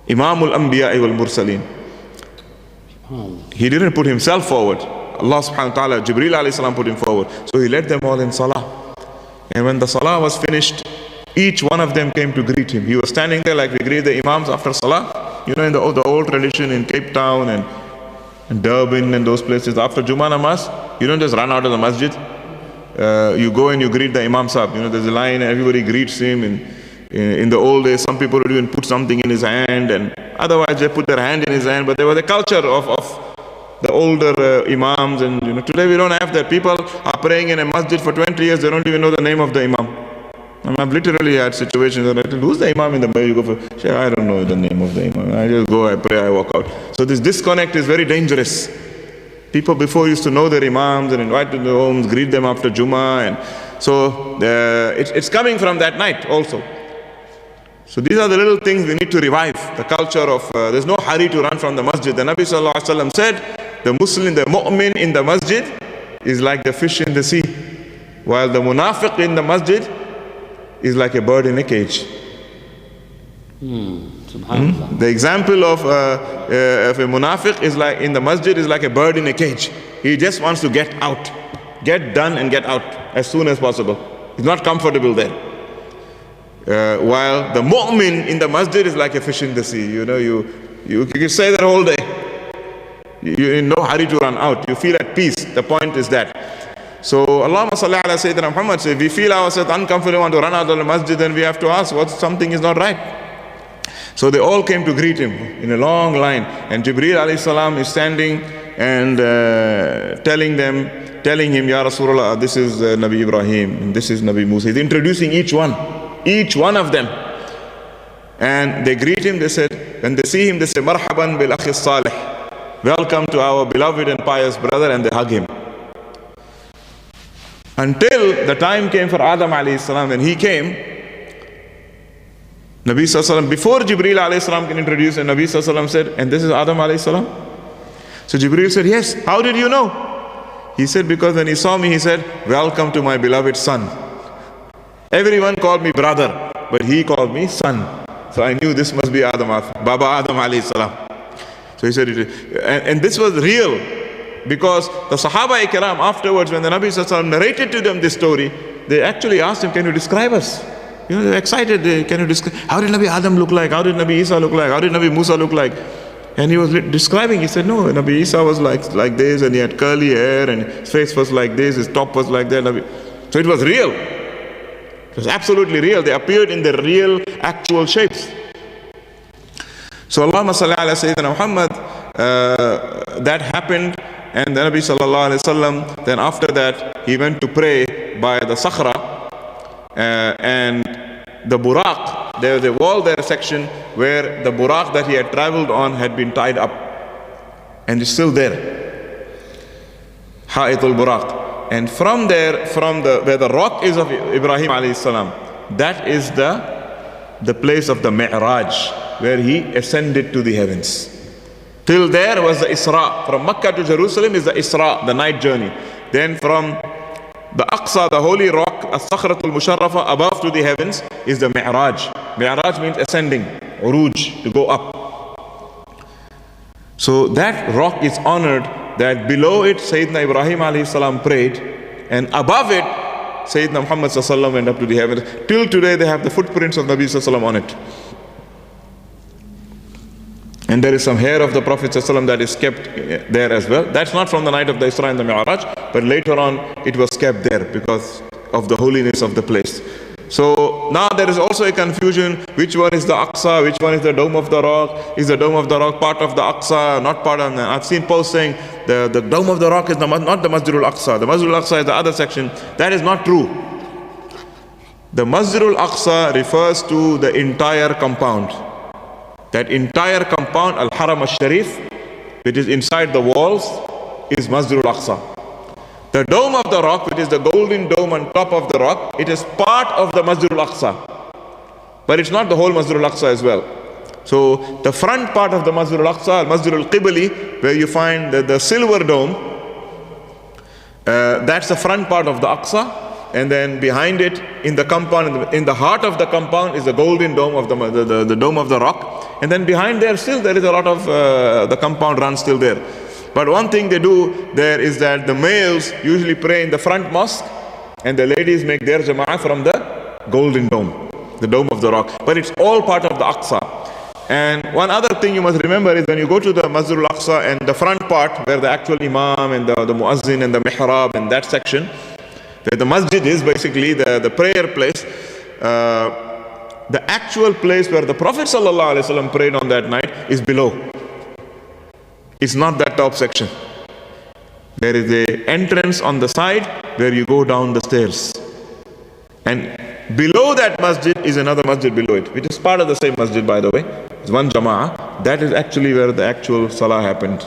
Imamul Anbiya wal Mursaleen. He didn't put himself forward. Allah subhanahu wa ta'ala, Jibreel alayhi salam put him forward. So he led them all in salah. And when the salah was finished, each one of them came to greet him. He was standing there like we greet the Imams after salah. You know, in the old tradition in Cape Town and Durban and those places, after Jummah namaz, you don't just run out of the masjid. You go and you greet the Imam Sahib. You know, there's a line, everybody greets him. In the old days, some people would even put something in his hand, and otherwise they put their hand in his hand. But there was a culture of the older Imams, and you know, today we don't have that. People are praying in a masjid for 20 years, they don't even know the name of the Imam. I've literally had situations where I tell, who's the Imam in the masjid? You go for, Shaykh, I don't know the name of the Imam. I just go, I pray, I walk out. So this disconnect is very dangerous. People before used to know their Imams and invite them to their homes, greet them after Jummah. And so it's coming from that night also. So these are the little things we need to revive. The culture of, there's no hurry to run from the masjid. The Nabi sallallahu alaihi wasallam said, the Muslim, the mu'min in the masjid is like the fish in the sea. While the munafiq in the masjid is like a bird in a cage. The example of a munafiq is like in the masjid is like a bird in a cage. He just wants to get out, get done and get out as soon as possible. He's not comfortable there. While the mu'min in the masjid is like a fish in the sea. You know, you can say that whole day. You're in no hurry to run out. You feel at peace. The point is that. So Allahumma salli ala Sayyidina Muhammad. So if we feel ourselves uncomfortable, want to run out of the masjid, then we have to ask what something is not right. So they all came to greet him in a long line. And Jibreel alayhi salam is standing and telling him, Ya Rasulullah, this is Nabi Ibrahim, and this is Nabi Musa. He's introducing each one of them. And they greet him, they said, when they see him, they say, Marhaban bil akhi salih. Welcome to our beloved and pious brother, and they hug him. Until the time came for Adam alayhi salam, when he came, Nabi sallallahu alayhi wasallam, before Jibreel alayhi salam can introduce him, Nabi sallallahu alayhi wasallam said, and this is Adam alayhi salam? So Jibreel said, yes, how did you know? He said, because when he saw me, he said, welcome to my beloved son. Everyone called me brother, but he called me son. So I knew this must be Adam, Baba Adam alayhi salam. So he said, and this was real, because the Sahaba Ikram afterwards, when the Nabi sallallahu alayhi wasallam narrated to them this story, they actually asked him, can you describe us? You know, they're excited. Can you describe, how did Nabi Adam look like? How did Nabi Isa look like? How did Nabi Musa look like? And he was describing, he said, no, Nabi Isa was like this, and he had curly hair, and his face was like this, his top was like that. So it was real. It was absolutely real. They appeared in the real, actual shapes. So Allahumma salli ala Sayyidina Muhammad, that happened, and the Nabi sallallahu alayhi wasallam, then after that, he went to pray by the Sakhra, and the Buraq, there was a wall there, a section where the Buraq that he had traveled on had been tied up, and it's still there. Ha'itul Buraq. And from there, where the rock is of Ibrahim alayhi salam, that is the place of the Miraj, where he ascended to the heavens. Till there was the Isra. From Makkah to Jerusalem is the Isra, the night journey. Then from the Aqsa, the holy rock, As-Sakhratul Musharrafa, above to the heavens, is the Miraj. Miraj means ascending, Uruj, to go up. So that rock is honored, that below it Sayyidina Ibrahim alayhi salam prayed, and above it Sayyidina Muhammad sallallahu alaihi wasallam went up to the heavens. Till today they have the footprints of Nabi sallallahu alaihi wasallam on it. And there is some hair of the Prophet ﷺ that is kept there as well. That's not from the night of the Isra and the Miraj, but later on it was kept there because of the holiness of the place. So now there is also a confusion, which one is the Aqsa, which one is the Dome of the Rock? Is the Dome of the Rock part of the Aqsa, not part of the... I've seen posts saying the Dome of the Rock is not the Masjid Al-Aqsa. The Masjid Al-Aqsa is the other section. That is not true. The Masjid Al-Aqsa refers to the entire compound. That entire compound, Al-Haram Al-Sharif, which is inside the walls, is Masjid Al-Aqsa. The dome of the rock, which is the golden dome on top of the rock, it is part of the Masjid Al-Aqsa. But it's not the whole Masjid Al-Aqsa as well. So the front part of the Masjid Al-Aqsa, Masjid Al-Qibli, where you find the silver dome, that's the front part of the Aqsa. And then behind it, in the compound, in the heart of the compound, is the golden dome of the dome of the rock. And then behind there still there is a lot of, the compound runs still there. But one thing they do there is that the males usually pray in the front mosque, and the ladies make their jama'ah from the golden dome, the dome of the rock. But it's all part of the Aqsa. And one other thing you must remember is when you go to the Masjid Al-Aqsa and the front part, where the actual imam and the muazzin and the mihrab and that section, where the masjid is basically the prayer place, the actual place where the Prophet ﷺ prayed on that night is below. It's not that top section. There is an entrance on the side where you go down the stairs. And below that masjid is another masjid below it, which is part of the same masjid, by the way. It's one jama'ah. That is actually where the actual salah happened.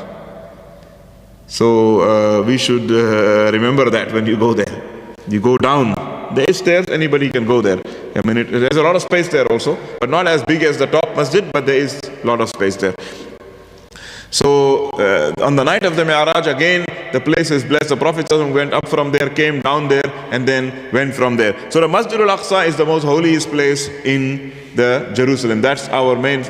So we should remember that when you go there. You go down. There is stairs, anybody can go there. I mean, there's a lot of space there also, but not as big as the top masjid, but there is a lot of space there. So on the night of the Miraj, again, the place is blessed. The Prophet went up from there, came down there, and then went from there. So the Masjid Al-Aqsa is the most holiest place in the Jerusalem. That's our main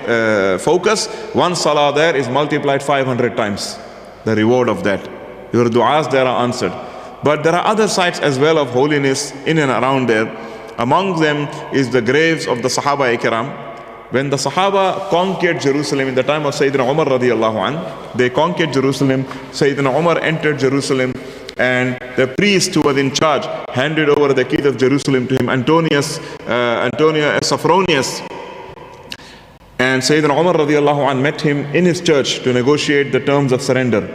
focus. One salah there is multiplied 500 times. The reward of that. Your du'as there are answered. But there are other sites as well of holiness in and around there. Among them is the graves of the Sahaba Ikram. When the Sahaba conquered Jerusalem in the time of Sayyidina Umar radiallahu anh, they conquered Jerusalem. Sayyidina Umar entered Jerusalem, and the priest who was in charge handed over the key of Jerusalem to him, Antonia Sophronius. And Sayyidina Umar radiallahu anh met him in his church to negotiate the terms of surrender.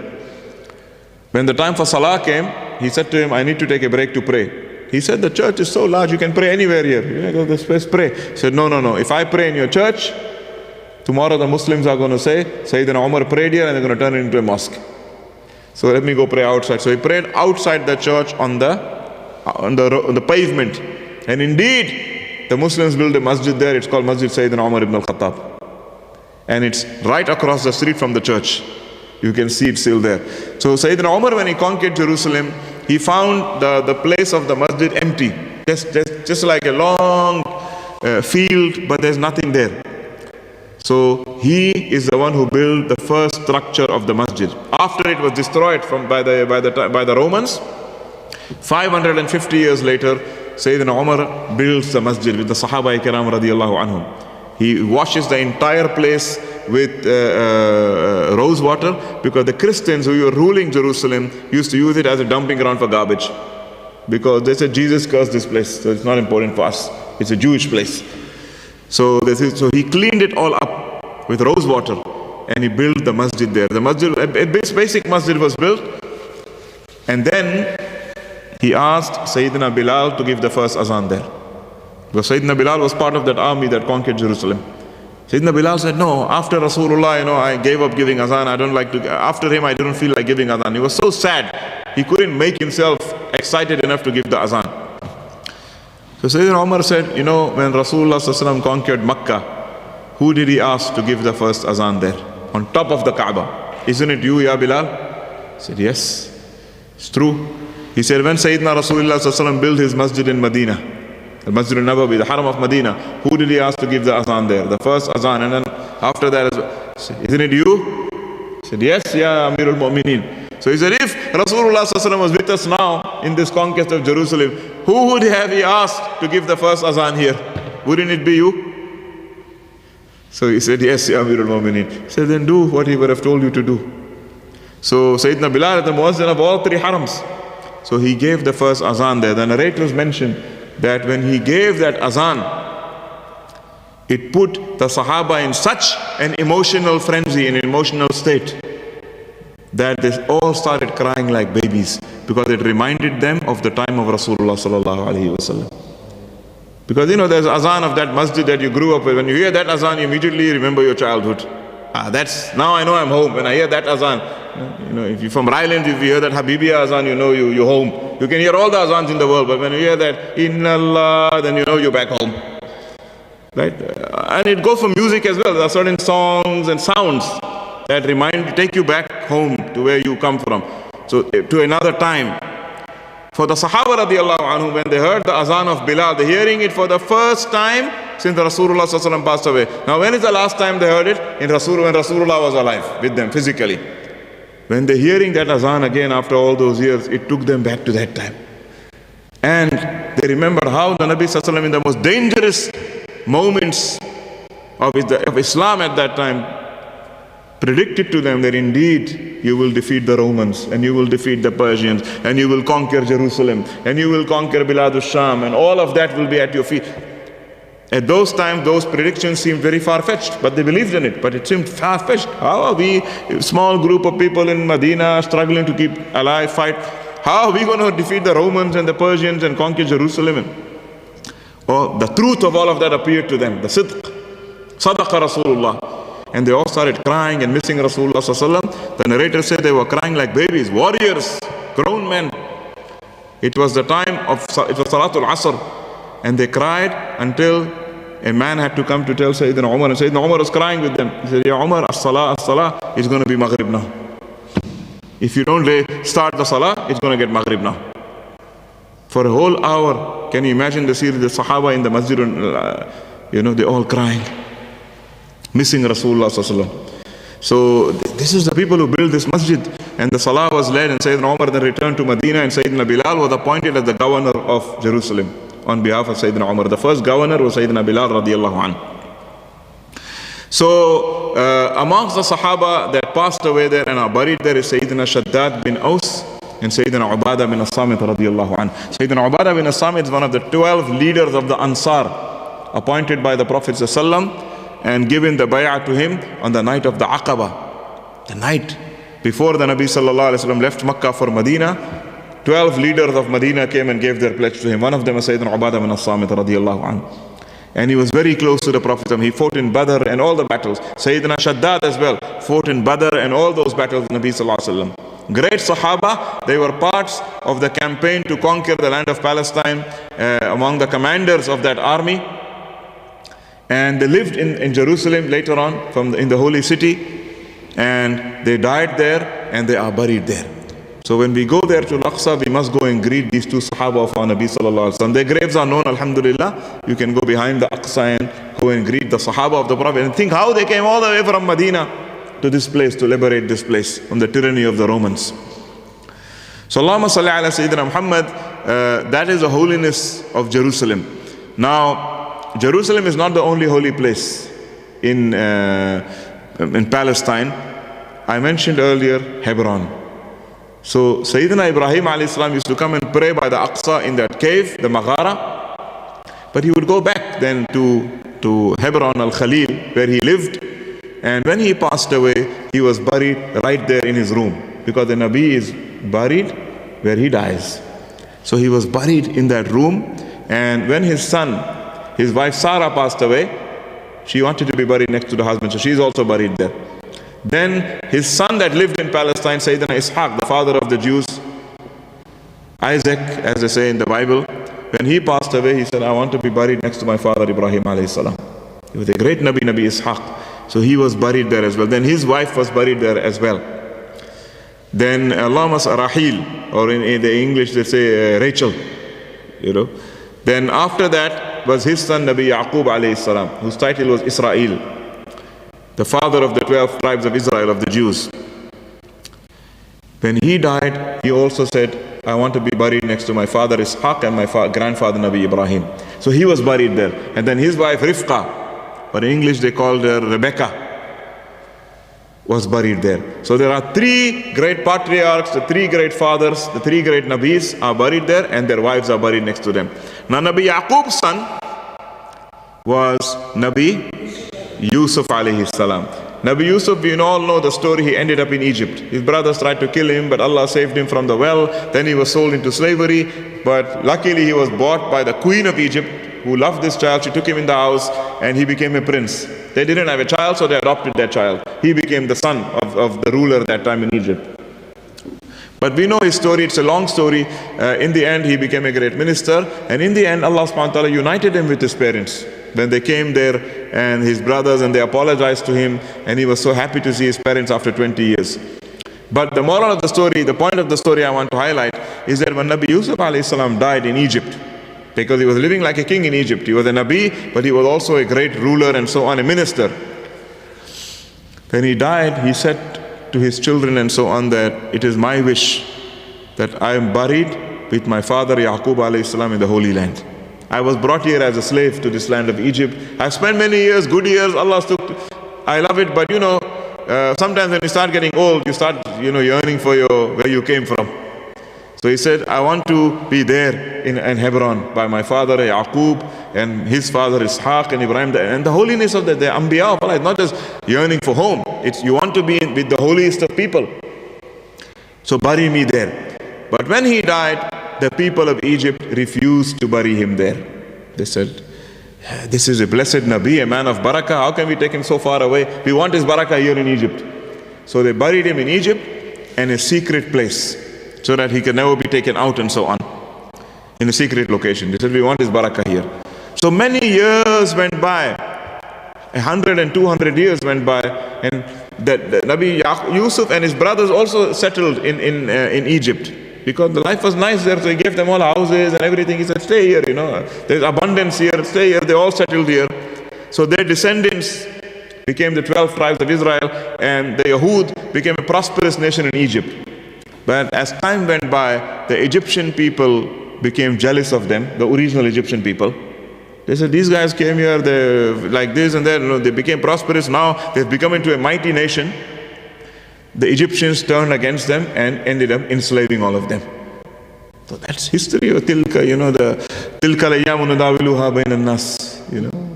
When the time for Salah came, he said to him, I need to take a break to pray. He said, the church is so large, you can pray anywhere here. You can go to this place, pray. He said, no. If I pray in your church, tomorrow the Muslims are going to say, Sayyidina Umar prayed here, and they're going to turn it into a mosque. So let me go pray outside. So he prayed outside the church on the pavement. And indeed, the Muslims built a masjid there. It's called Masjid Sayyidina Umar ibn al-Khattab. And it's right across the street from the church. You can see it still there. So Sayyidina Umar, when he conquered Jerusalem, he found the place of the masjid empty. Just like a long field, but there's nothing there. So he is the one who built the first structure of the masjid. After it was destroyed by the Romans, 550 years later, Sayyidina Umar builds the masjid with the Sahaba Ikram radiallahu anhum. He washes the entire place with rose water, because the Christians who were ruling Jerusalem used to use it as a dumping ground for garbage, because they said Jesus cursed this place, so it's not important for us. It's a Jewish place. So he cleaned it all up with rose water, and he built the masjid there. The masjid, a basic masjid was built, and then he asked Sayyidina Bilal to give the first azan there. Because Sayyidina Bilal was part of that army that conquered Jerusalem. Sayyidina Bilal said, no, after Rasulullah, I gave up giving azan. I don't like to, after him, I didn't feel like giving azan. He was so sad. He couldn't make himself excited enough to give the azan. So Sayyidina Umar said, when Rasulullah conquered Makkah, who did he ask to give the first azan there? On top of the Kaaba. Isn't it you, Ya Bilal? He said, yes, it's true. He said, when Sayyidina Rasulullah built his masjid in Medina, the Masjid al-Nabawi, the Haram of Medina, who did he ask to give the azan there? The first azan, and then after that, isn't it you? He said, yes, Ya Amirul Mu'mineen. So he said, if Rasulullah was with us now in this conquest of Jerusalem, who would have he asked to give the first azan here? Wouldn't it be you? So he said, yes, Ya Amirul Mu'mineen. He said, then do what he would have told you to do. So Sayyidina Bilal is the muazzin of all three harams. So he gave the first azan there. The narrators mentioned that when he gave that azan, it put the Sahaba in such an emotional frenzy, an emotional state, that they all started crying like babies, because it reminded them of the time of Rasulullah sallallahu alaihi wasallam. Because there's azan of that masjid that you grew up with. When you hear that azan, you immediately remember your childhood. Now I know I'm home. When I hear that azan, You know, if you're from Ryland, if you hear that Habibi Azan, you know you're home. You can hear all the Azans in the world, but when you hear that Inna Allah, then you know you're back home. Right? And it goes for music as well. There are certain songs and sounds that take you back home to where you come from. So to another time. For the Sahaba radiallahu anhu, when they heard the Azan of Bilal, they're hearing it for the first time since Rasulullah sallallahu alaihi wasallam passed away. Now when is the last time they heard it? When Rasulullah was alive with them physically. When they're hearing that Azan again after all those years, it took them back to that time. And they remember how the Nabi sallallahu alaihi wasallam in the most dangerous moments of Islam at that time predicted to them that indeed you will defeat the Romans and you will defeat the Persians and you will conquer Jerusalem and you will conquer Bilad al-Sham and all of that will be at your feet. At those times, those predictions seemed very far-fetched, but they believed in it. But it seemed far-fetched. How are we, a small group of people in Medina, struggling to keep alive, fight? How are we going to defeat the Romans and the Persians and conquer Jerusalem? Oh, the truth of all of that appeared to them. The sidq. Sadaqa Rasulullah. And they all started crying and missing Rasulullah sallallahu alaihi wasallam. The narrator said they were crying like babies, warriors, grown men. It was the time of, it was Salatul Asr. And they cried until a man had to come to tell Sayyidina Umar. And Sayyidina Umar was crying with them. He said, Ya Umar, as-salah, it's going to be Maghrib now. If you don't start the salah, it's going to get Maghrib now. For a whole hour, can you imagine the Sahaba in the Masjid, they all crying, missing Rasulullah sallallahu alaihi wasallam. So this is the people who built this Masjid. And the salah was led, and Sayyidina Umar then returned to Medina, and Sayyidina Bilal was appointed as the governor of Jerusalem on behalf of Sayyidina Umar. The first governor was Sayyidina Bilal radiallahu anhu. So amongst the Sahaba that passed away there and are buried there is Sayyidina Shaddad bin Aus and Sayyidina Ubadah bin As-Samit radiallahu anhu. Sayyidina Ubadah bin As-Samit is one of the 12 leaders of the Ansar appointed by the Prophet ﷺ and given the bay'ah to him on the night of the Aqaba. The night before the Nabi sallallahu alaihi wasallam left Makkah for Medina, 12 leaders of Medina came and gave their pledge to him. One of them was Sayyidina Ubadah bin As-Samit radiallahu anhu. And he was very close to the Prophet. He fought in Badr and all the battles. Sayyidina Shaddad as well fought in Badr and all those battles with Nabi sallallahu alaihi wasallam. Great Sahaba, they were parts of the campaign to conquer the land of Palestine, among the commanders of that army. And they lived in Jerusalem later on in the holy city, and they died there and they are buried there. So when we go there to Al-Aqsa, we must go and greet these two Sahaba of our Nabi sallallahu alaihi wasallam. Their graves are known, alhamdulillah. You can go behind the Aqsa and go and greet the Sahaba of the Prophet and think how they came all the way from Medina to this place to liberate this place from the tyranny of the Romans. So Allahumma salli ala Sayyidina Muhammad, that is the holiness of Jerusalem. Now, Jerusalem is not the only holy place in Palestine. I mentioned earlier Hebron. So Sayyidina Ibrahim alayhi salam used to come and pray by the Aqsa in that cave, the Maghara. But he would go back then to Hebron al-Khalil, where he lived. And when he passed away, he was buried right there in his room, because the Nabi is buried where he dies. So he was buried in that room. And when his wife Sarah passed away, she wanted to be buried next to the husband, so she's also buried there. Then his son that lived in Palestine, Sayyidina Ishaq, the father of the Jews, Isaac, as they say in the Bible, when he passed away, he said, I want to be buried next to my father Ibrahim alayhi salam. He was a great Nabi Ishaq. So he was buried there as well. Then his wife was buried there as well. Then Allahumma Rahil, or in the English they say Rachel, Then after that was his son Nabi Yaqub alayhi salam, whose title was Israel, the father of the 12 tribes of Israel, of the Jews. When he died, he also said, I want to be buried next to my father Ishaq and my grandfather Nabi Ibrahim. So he was buried there. And then his wife Rifqa, or in English they called her Rebecca, was buried there. So there are 3 great patriarchs, the 3 great fathers, the 3 great Nabis are buried there, and their wives are buried next to them. Now Nabi Yaqub's son was Nabi Yusuf alayhi salam. Nabi Yusuf, we all know the story, he ended up in Egypt. His brothers tried to kill him, but Allah saved him from the well. Then he was sold into slavery, but luckily he was bought by the queen of Egypt, who loved this child. She took him in the house and he became a prince. They didn't have a child, so they adopted that child. He became the son of of the ruler that time in Egypt. But we know his story, it's a long story. In the end, he became a great minister. And in the end, Allah subhanahu wa ta'ala united him with his parents. When they came there and his brothers, and they apologized to him, and he was so happy to see his parents after 20 years. But the moral of the story, the point of the story I want to highlight is that when Nabi Yusuf alayhi salam died in Egypt, because he was living like a king in Egypt. He was a Nabi, but he was also a great ruler and so on, a minister. When he died, he said to his children and so on that it is my wish that I am buried with my father Yaqub alayhi salam in the Holy Land. I was brought here as a slave to this land of Egypt. I spent many years, good years, Allah took. I love it, but sometimes when you start getting old, you start yearning for where you came from. So he said, I want to be there in Hebron by my father Yaqub and his father Ishaq and Ibrahim. And the holiness of the Anbiya of Allah is not just yearning for home. It's you want to be with the holiest of people. So bury me there. But when he died, the people of Egypt refused to bury him there. They said, this is a blessed Nabi, a man of barakah. How can we take him so far away? We want his barakah here in Egypt. So they buried him in Egypt in a secret place, so that he can never be taken out and so on, in a secret location. They said, we want his barakah here. So many years went by, 100 and 200 years went by, and the Nabi Yusuf and his brothers also settled in Egypt, because the life was nice there, so he gave them all houses and everything. He said, stay here, there's abundance here, stay here. They all settled here. So their descendants became the 12 tribes of Israel, and the Yahud became a prosperous nation in Egypt. But as time went by, the Egyptian people became jealous of them, the original Egyptian people. They said, these guys came here, they like this and that, they became prosperous. Now they've become into a mighty nation. The Egyptians turned against them and ended up enslaving all of them. So that's history of Tilka, Tilka layyamu nudawiluha bainan nas,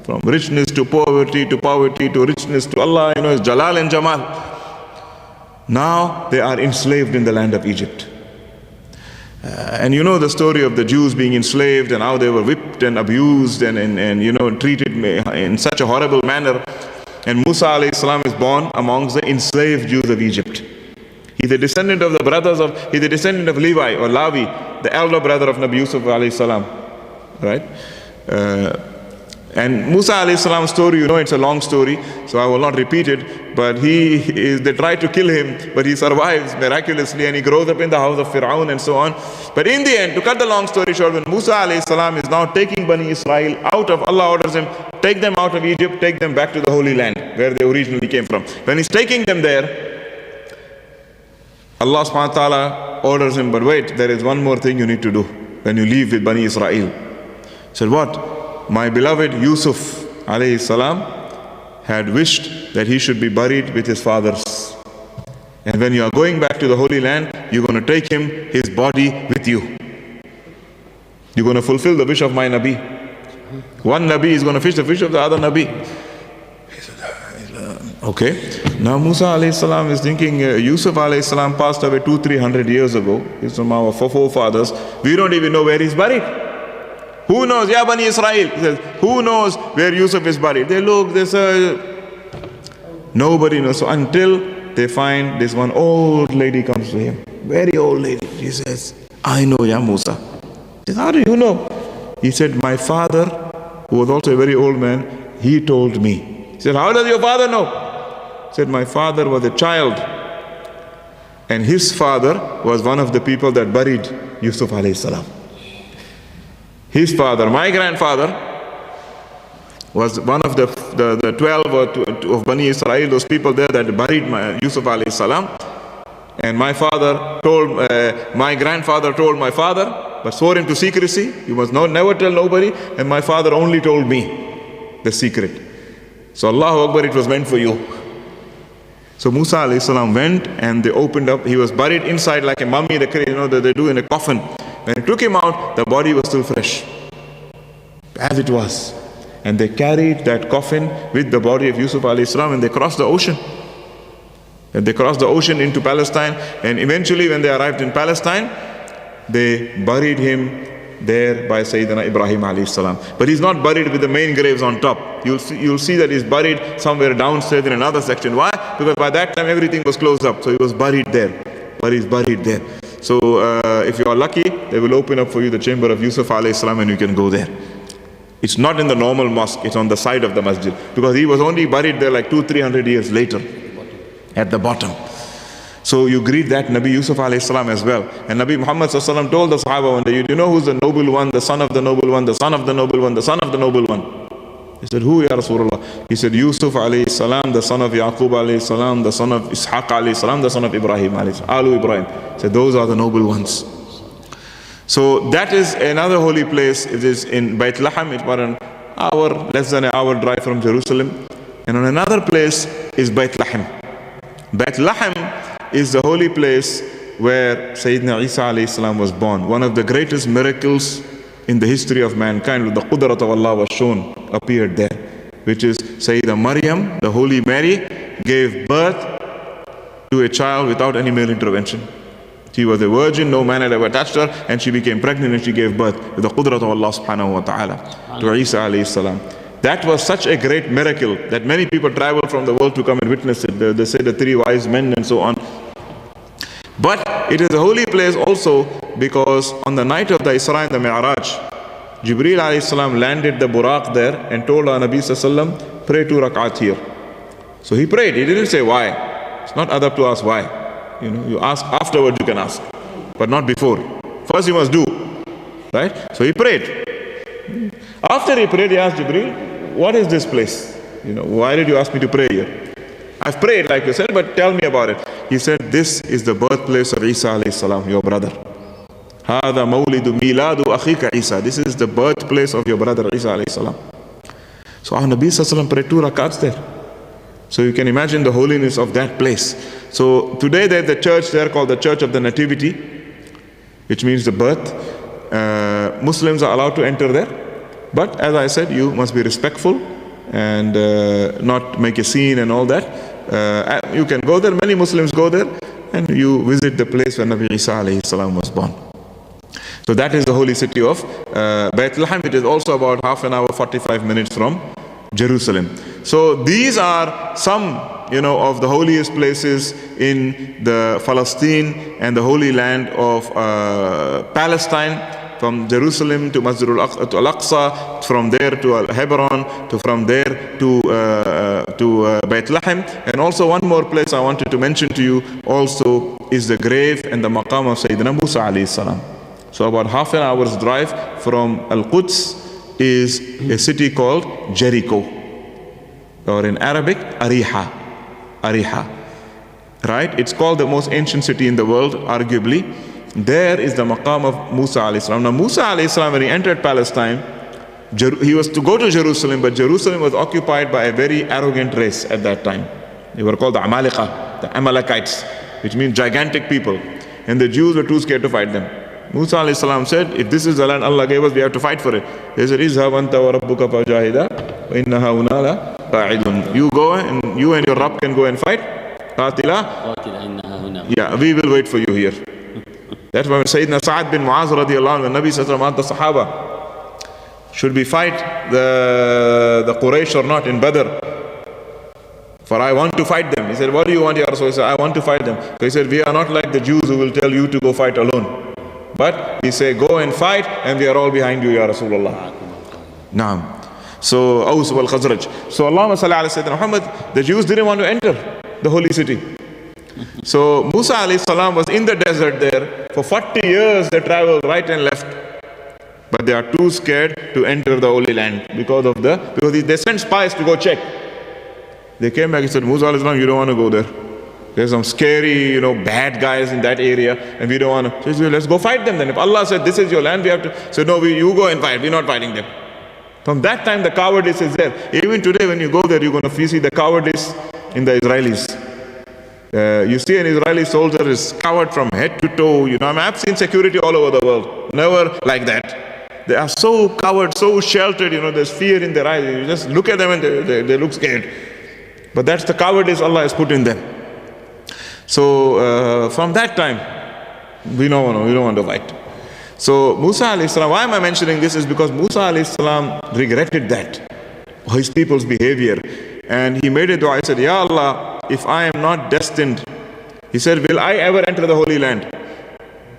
from richness to poverty to richness to Allah, it's Jalal and Jamal. Now they are enslaved in the land of Egypt. And the story of the Jews being enslaved and how they were whipped and abused and treated in such a horrible manner. And Musa alayhi salam is born amongst the enslaved Jews of Egypt. He's a descendant of he's a descendant of Levi or Lavi, the elder brother of Nabi Yusuf alayhi salam. Right? And Musa alayhi salam's story, it's a long story, so I will not repeat it, but they try to kill him, but he survives miraculously and he grows up in the house of Fir'aun and so on. But in the end, to cut the long story short, when Musa alayhi salam is now taking Bani Israel Allah orders him, take them out of Egypt, take them back to the Holy Land, where they originally came from. When he's taking them there, Allah subhanahu wa ta'ala orders him, but wait, there is one more thing you need to do when you leave with Bani Israel. He said, what? My beloved Yusuf alayhi salam had wished that he should be buried with his fathers. And when you are going back to the Holy Land, you're going to take his body with you. You're going to fulfill the wish of my Nabi. One Nabi is going to fish the fish of the other Nabi. He said, okay. Now Musa alayhi salam is thinking, Yusuf alayhi salam passed away 200-300 years ago. He's from our forefathers. We don't even know where he's buried. Who knows? Ya Bani Israel. He says, who knows where Yusuf is buried? They look, they say, nobody knows. So until they find this one old lady comes to him. Very old lady. She says, I know Ya Musa. He says, how do you know? He said, my father, who was also a very old man, he told me. He said, how does your father know? He said, my father was a child. And his father was one of the people that buried Yusuf alayhi salam. His father, my grandfather, was one of the 12 of Bani Israel, those people there that buried Yusuf alayhi salam. And my grandfather told my father, but swore him to secrecy. You must never tell nobody. And my father only told me the secret. So Allahu Akbar, it was meant for you. So Musa alayhi salam went and they opened up. He was buried inside like a mummy, that they do in a coffin. When they took him out, the body was still fresh, as it was. And they carried that coffin with the body of Yusuf alayhi salam and they crossed the ocean. And they crossed the ocean into Palestine, and eventually when they arrived in Palestine, they buried him there by Sayyidina Ibrahim alayhi salam. But he's not buried with the main graves on top. You'll see that he's buried somewhere downstairs in another section. Why? Because by that time everything was closed up. So he was buried there. But he's buried there. So if you are lucky, they will open up for you the chamber of Yusuf alayhi salam and you can go there. It's not in the normal mosque, it's on the side of the masjid. Because he was only buried there like 200-300 years later. At the bottom. So you greet that Nabi Yusuf alayhi salam as well. And Nabi Muhammad sallallahu alaihi wasallam told the Sahaba one day, you know who's the noble one, the son of the noble one, the son of the noble one, the son of the noble one? He said, who, Ya Rasulullah? He said, Yusuf alayhi salam, the son of Yaqub alayhi salam, the son of Ishaq alayhi salam, the son of Ibrahim alayhi salam. Alu Ibrahim. He said, those are the noble ones. So that is another holy place. It is in Beit Lahm. It's about an hour, less than an hour drive from Jerusalem. And on another place is Beit Lahm. Beit Lahm is the holy place where Sayyidina Isa alayhi salam was born. One of the greatest miracles in the history of mankind, the Qudrat of Allah was shown, appeared there, which is Sayyida Maryam, the Holy Mary, gave birth to a child without any male intervention. She was a virgin, no man had ever touched her, and she became pregnant and she gave birth with the Qudrat of Allah subhanahu wa ta'ala to Isa alayhi salam. That was such a great miracle that many people travel from the world to come and witness it. They say the three wise men and so on. But it is a holy place also because on the night of the Isra and the Miraj, Jibreel alayhi salam landed the Buraq there and told our Nabi sallallahu alaihi wasallam, pray 2 rak'at here. So he prayed. He didn't say why. It's not adab to ask why. You ask afterwards, you can ask, but not before. First you must do, right? So he prayed. After he prayed, he asked Jibreel, what is this place? Why did you ask me to pray here? I've prayed like you said, but tell me about it. He said, this is the birthplace of Isa alayhi salam, your brother. هذا مولد ميلاد أخيك Isa. This is the birthplace of your brother Isa alayhi salam. So our Nabi sallallahu alaihi wasallam prayed 2 rakats there. So you can imagine the holiness of that place. So today there's a church there called the Church of the Nativity, which means the birth. Muslims are allowed to enter there. But as I said, you must be respectful and not make a scene and all that. You can go there, many Muslims go there, and you visit the place where Nabi Isa alayhi salam was born. So that is the holy city of Beit Lahm. It is also about half an hour, 45 minutes from Jerusalem. So these are some, of the holiest places in the Palestine and the Holy Land of Palestine. From Jerusalem to Masjid Al-Aqsa, from there to Hebron, from there to Beit Lahm. And also one more place I wanted to mention to you also is the grave and the maqam of Sayyidina Musa alayhi salam. So about half an hour's drive from Al-Quds is a city called Jericho, or in Arabic, Ariha. Right? It's called the most ancient city in the world, arguably. There is the maqam of Musa alayhi salam. Now Musa alayhi salam, when he entered Palestine, he was to go to Jerusalem, but Jerusalem was occupied by a very arrogant race at that time. They were called the Amalekites, which means gigantic people. And the Jews were too scared to fight them. Musa alayhi salam said, if this is the land Allah gave us, we have to fight for it. They said, Izhab anta wa rabbuka fajahida, wa inna hauna la qa'idun. You go and you and your Rabb can go and fight. Yeah, we will wait for you here. That's why Sayyidina Sa'ad bin Muaz radiallahu anhu, when Nabi sallallahu alayhi wa sallam asked the Sahaba, should we fight the Quraysh or not in Badr? For I want to fight them. He said, what do you want, Ya Rasul? He said, I want to fight them. So he said, we are not like the Jews who will tell you to go fight alone. But he said, go and fight, and we are all behind you, Ya Rasulullah. Naam. So, Aus wal Khazraj. So, Allahumma salli ala Sayyidina Muhammad, the Jews didn't want to enter the holy city. So, Musa alayhi salam was in the desert there. For 40 years they traveled right and left. But they are too scared to enter the Holy Land because they sent spies to go check. They came back and said, Musa alayhi salam, you don't want to go there. There's some scary, bad guys in that area, and we don't want to. So let's go fight them then. If Allah said, this is your land, we have to say, no, you go and fight. We're not fighting them. From that time, the cowardice is there. Even today, when you go there, you're going to see the cowardice in the Israelis. You see an Israeli soldier is covered from head to toe. I've seen security all over the world. Never like that. They are so covered, so sheltered, there's fear in their eyes. You just look at them and they look scared. But that's the cowardice Allah has put in them. So from that time, we don't want to fight. So Musa alayhi salam, why am I mentioning this is because Musa alayhi salam regretted that, his people's behavior. And he made a dua, he said, Ya Allah, if I am not destined, he said, will I ever enter the Holy Land?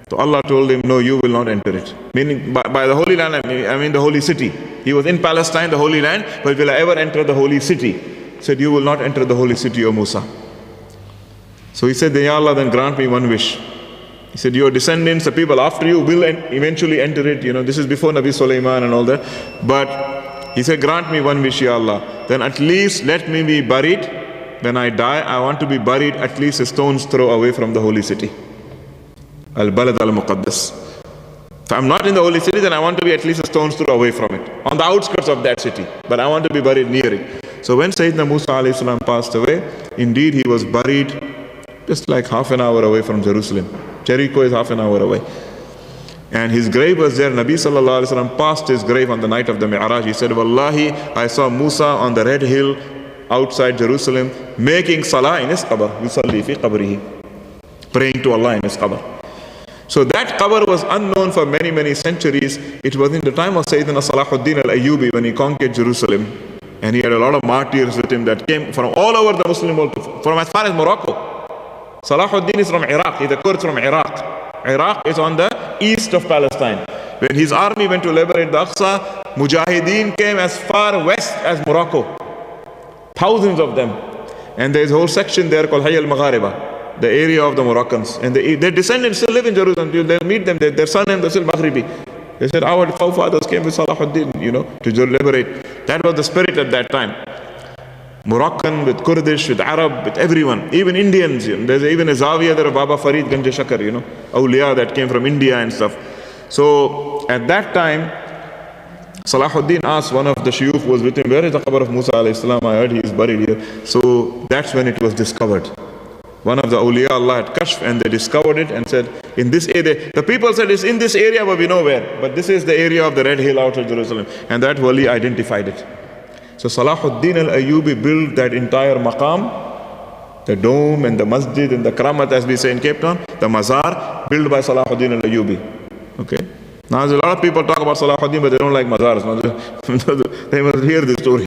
So Allah told him, no, you will not enter it. Meaning by the Holy Land, I mean the Holy City. He was in Palestine, the Holy Land, but will I ever enter the Holy City? He said, you will not enter the Holy City, O Musa. So he said, Ya Allah, then grant me one wish. He said, your descendants, the people after you will eventually enter it. You know, this is before Nabi Sulaiman and all that. But he said, grant me one wish, Ya Allah. Then at least let me be buried. When I die, I want to be buried at least a stone's throw away from the holy city. Al-Balad al-Muqaddas. If I'm not in the holy city, then I want to be at least a stone's throw away from it. On the outskirts of that city. But I want to be buried near it. So when Sayyidina Musa alayhi salam passed away, indeed he was buried just like half an hour away from Jerusalem. Jericho is half an hour away. And his grave was there. Nabi sallallahu alayhi wa sallam passed his grave on the night of the Miraj. He said, Wallahi, I saw Musa on the red hill outside Jerusalem making salah in his qabr. Yusalli fi qabrihi. Praying to Allah in his qabr. So that qabr was unknown for many, many centuries. It was in the time of Sayyidina Salahuddin al-Ayyubi when he conquered Jerusalem. And he had a lot of martyrs with him that came from all over the Muslim world, from as far as Morocco. Salahuddin is from Iraq, he's the Kurds from Iraq. Iraq is on the east of Palestine. When his army went to liberate the Aqsa, Mujahideen came as far west as Morocco. Thousands of them. And there is a whole section there called Hayy al-Maghariba, the area of the Moroccans. And their descendants still live in Jerusalem. They'll meet them, their surnames are still Maghribi. They said, our forefathers came with Salahuddin, you know, to liberate. That was the spirit at that time. Moroccan, with Kurdish, with Arab, with everyone, even Indians. You know, there's even a Zawiya there of Baba Farid Ganj Shakar, you know, awliya that came from India and stuff. So at that time, Salahuddin asked one of the shuyukh who was with him, where is the qabr of Musa alayhi salam? I heard he is buried here. So that's when it was discovered. One of the awliya Allah had kashf, and they discovered it and said, in this area, the people said it's in this area but we know where. But this is the area of the red hill outside Jerusalem. And that wali identified it. So Salahuddin al-Ayyubi built that entire maqam, the dome and the masjid and the kramat as we say in Cape Town, the mazar built by Salahuddin al-Ayyubi. Okay. Now there's a lot of people talk about Salahuddin but they don't like mazars. They must hear this story.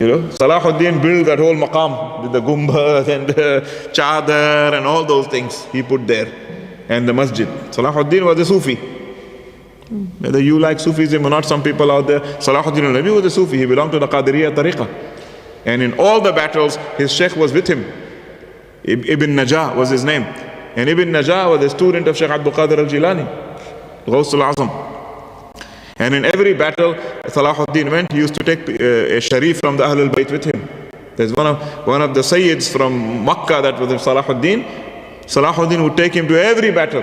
You know, Salahuddin built that whole maqam with the gumbaz and the chadar and all those things he put there. And the masjid. Salahuddin was a Sufi. Whether you like Sufism or not, some people out there, Salahuddin al-Ayyubi was a Sufi. He belonged to the Qadiriyya tariqah. And in all the battles, his sheikh was with him. Ibn Najah was his name. And Ibn Najah was a student of Sheikh Abdul Qadir al-Jilani, Ghaus al-Azam. And in every battle, Salahuddin went, he used to take a Sharif from the Ahlul Bayt with him. There's one of the Sayyids from Makkah that was Salahuddin. Salahuddin would take him to every battle.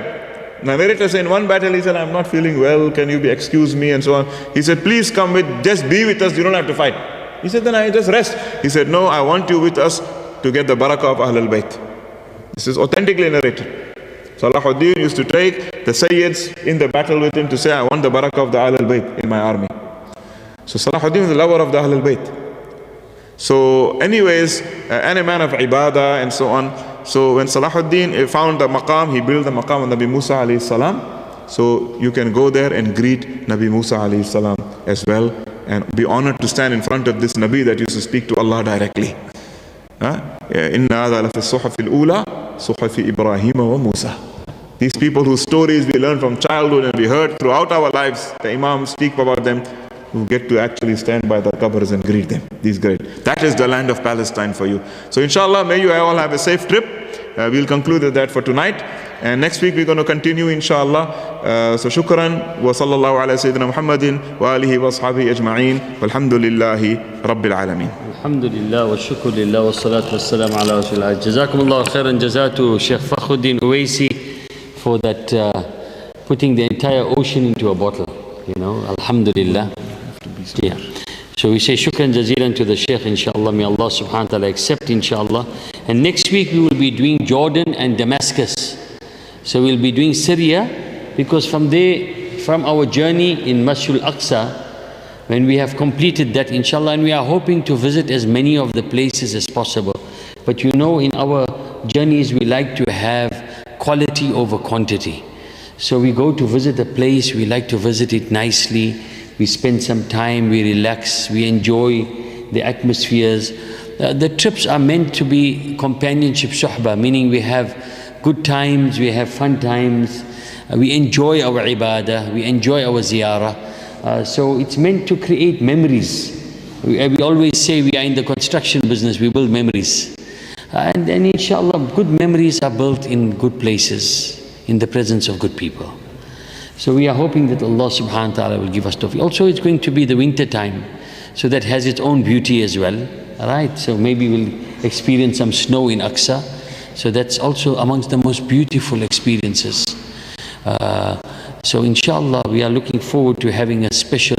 Now narrator said in one battle, he said, I'm not feeling well, can you excuse me and so on. He said, please come just be with us, you don't have to fight. He said, then I just rest. He said, no, I want you with us to get the barakah of Ahlul Bayt. This is authentically narrated. Salahuddin used to take the Sayyids in the battle with him to say, I want the barakah of the Ahlul Bayt in my army. So Salahuddin is the lover of the Ahlul Bayt. So anyways, and a man of ibadah and so on. So when Salahuddin found the maqam, he built the maqam of Nabi Musa alayhi salam. So you can go there and greet Nabi Musa alayhi salam as well and be honored to stand in front of this Nabi that used to speak to Allah directly. Inna hadha la fi as-suhuf al-ula, suhuf Ibrahim wa Musa. These people whose stories we learn from childhood and we heard throughout our lives, the Imams speak about them, who get to actually stand by the qabrs and greet them. These great. That is the land of Palestine for you. So inshallah, may you all have a safe trip. We'll conclude with that for tonight. And next week we're going to continue inshallah. So shukran wa sallallahu ala sayyidina Muhammadin wa alihi wa ashabihi ajma'in. Walhamdulillahi rabbil alameen. Alhamdulillah wa shukr lillah wa salatu wa salam ala rasulillah. Jazakumullah khairan jazatu Sheikh Fakhruddin Uwaisi for that putting the entire ocean into a bottle. You know, alhamdulillah. Yeah. So we say shukran jazilan to the Shaykh, inshallah. May Allah subhanahu wa ta'ala accept, inshallah. And next week we will be doing Jordan and Damascus. So we'll be doing Syria, because from there, from our journey in Masjid Al-Aqsa, when we have completed that, inshallah, and we are hoping to visit as many of the places as possible. But you know, in our journeys we like to have quality over quantity. So we go to visit a place, we like to visit it nicely, we spend some time, we relax, we enjoy the atmospheres. The trips are meant to be companionship, suhbah, meaning we have good times, we have fun times, we enjoy our ibadah, we enjoy our ziyarah. So it's meant to create memories. We always say we are in the construction business, we build memories. And inshallah, good memories are built in good places, in the presence of good people. So we are hoping that Allah subhanahu wa ta'ala will give us tawfiq. Also, it's going to be the winter time, so that has its own beauty as well. All right, so maybe we'll experience some snow in Aqsa. So that's also amongst the most beautiful experiences. So inshallah, we are looking forward to having a special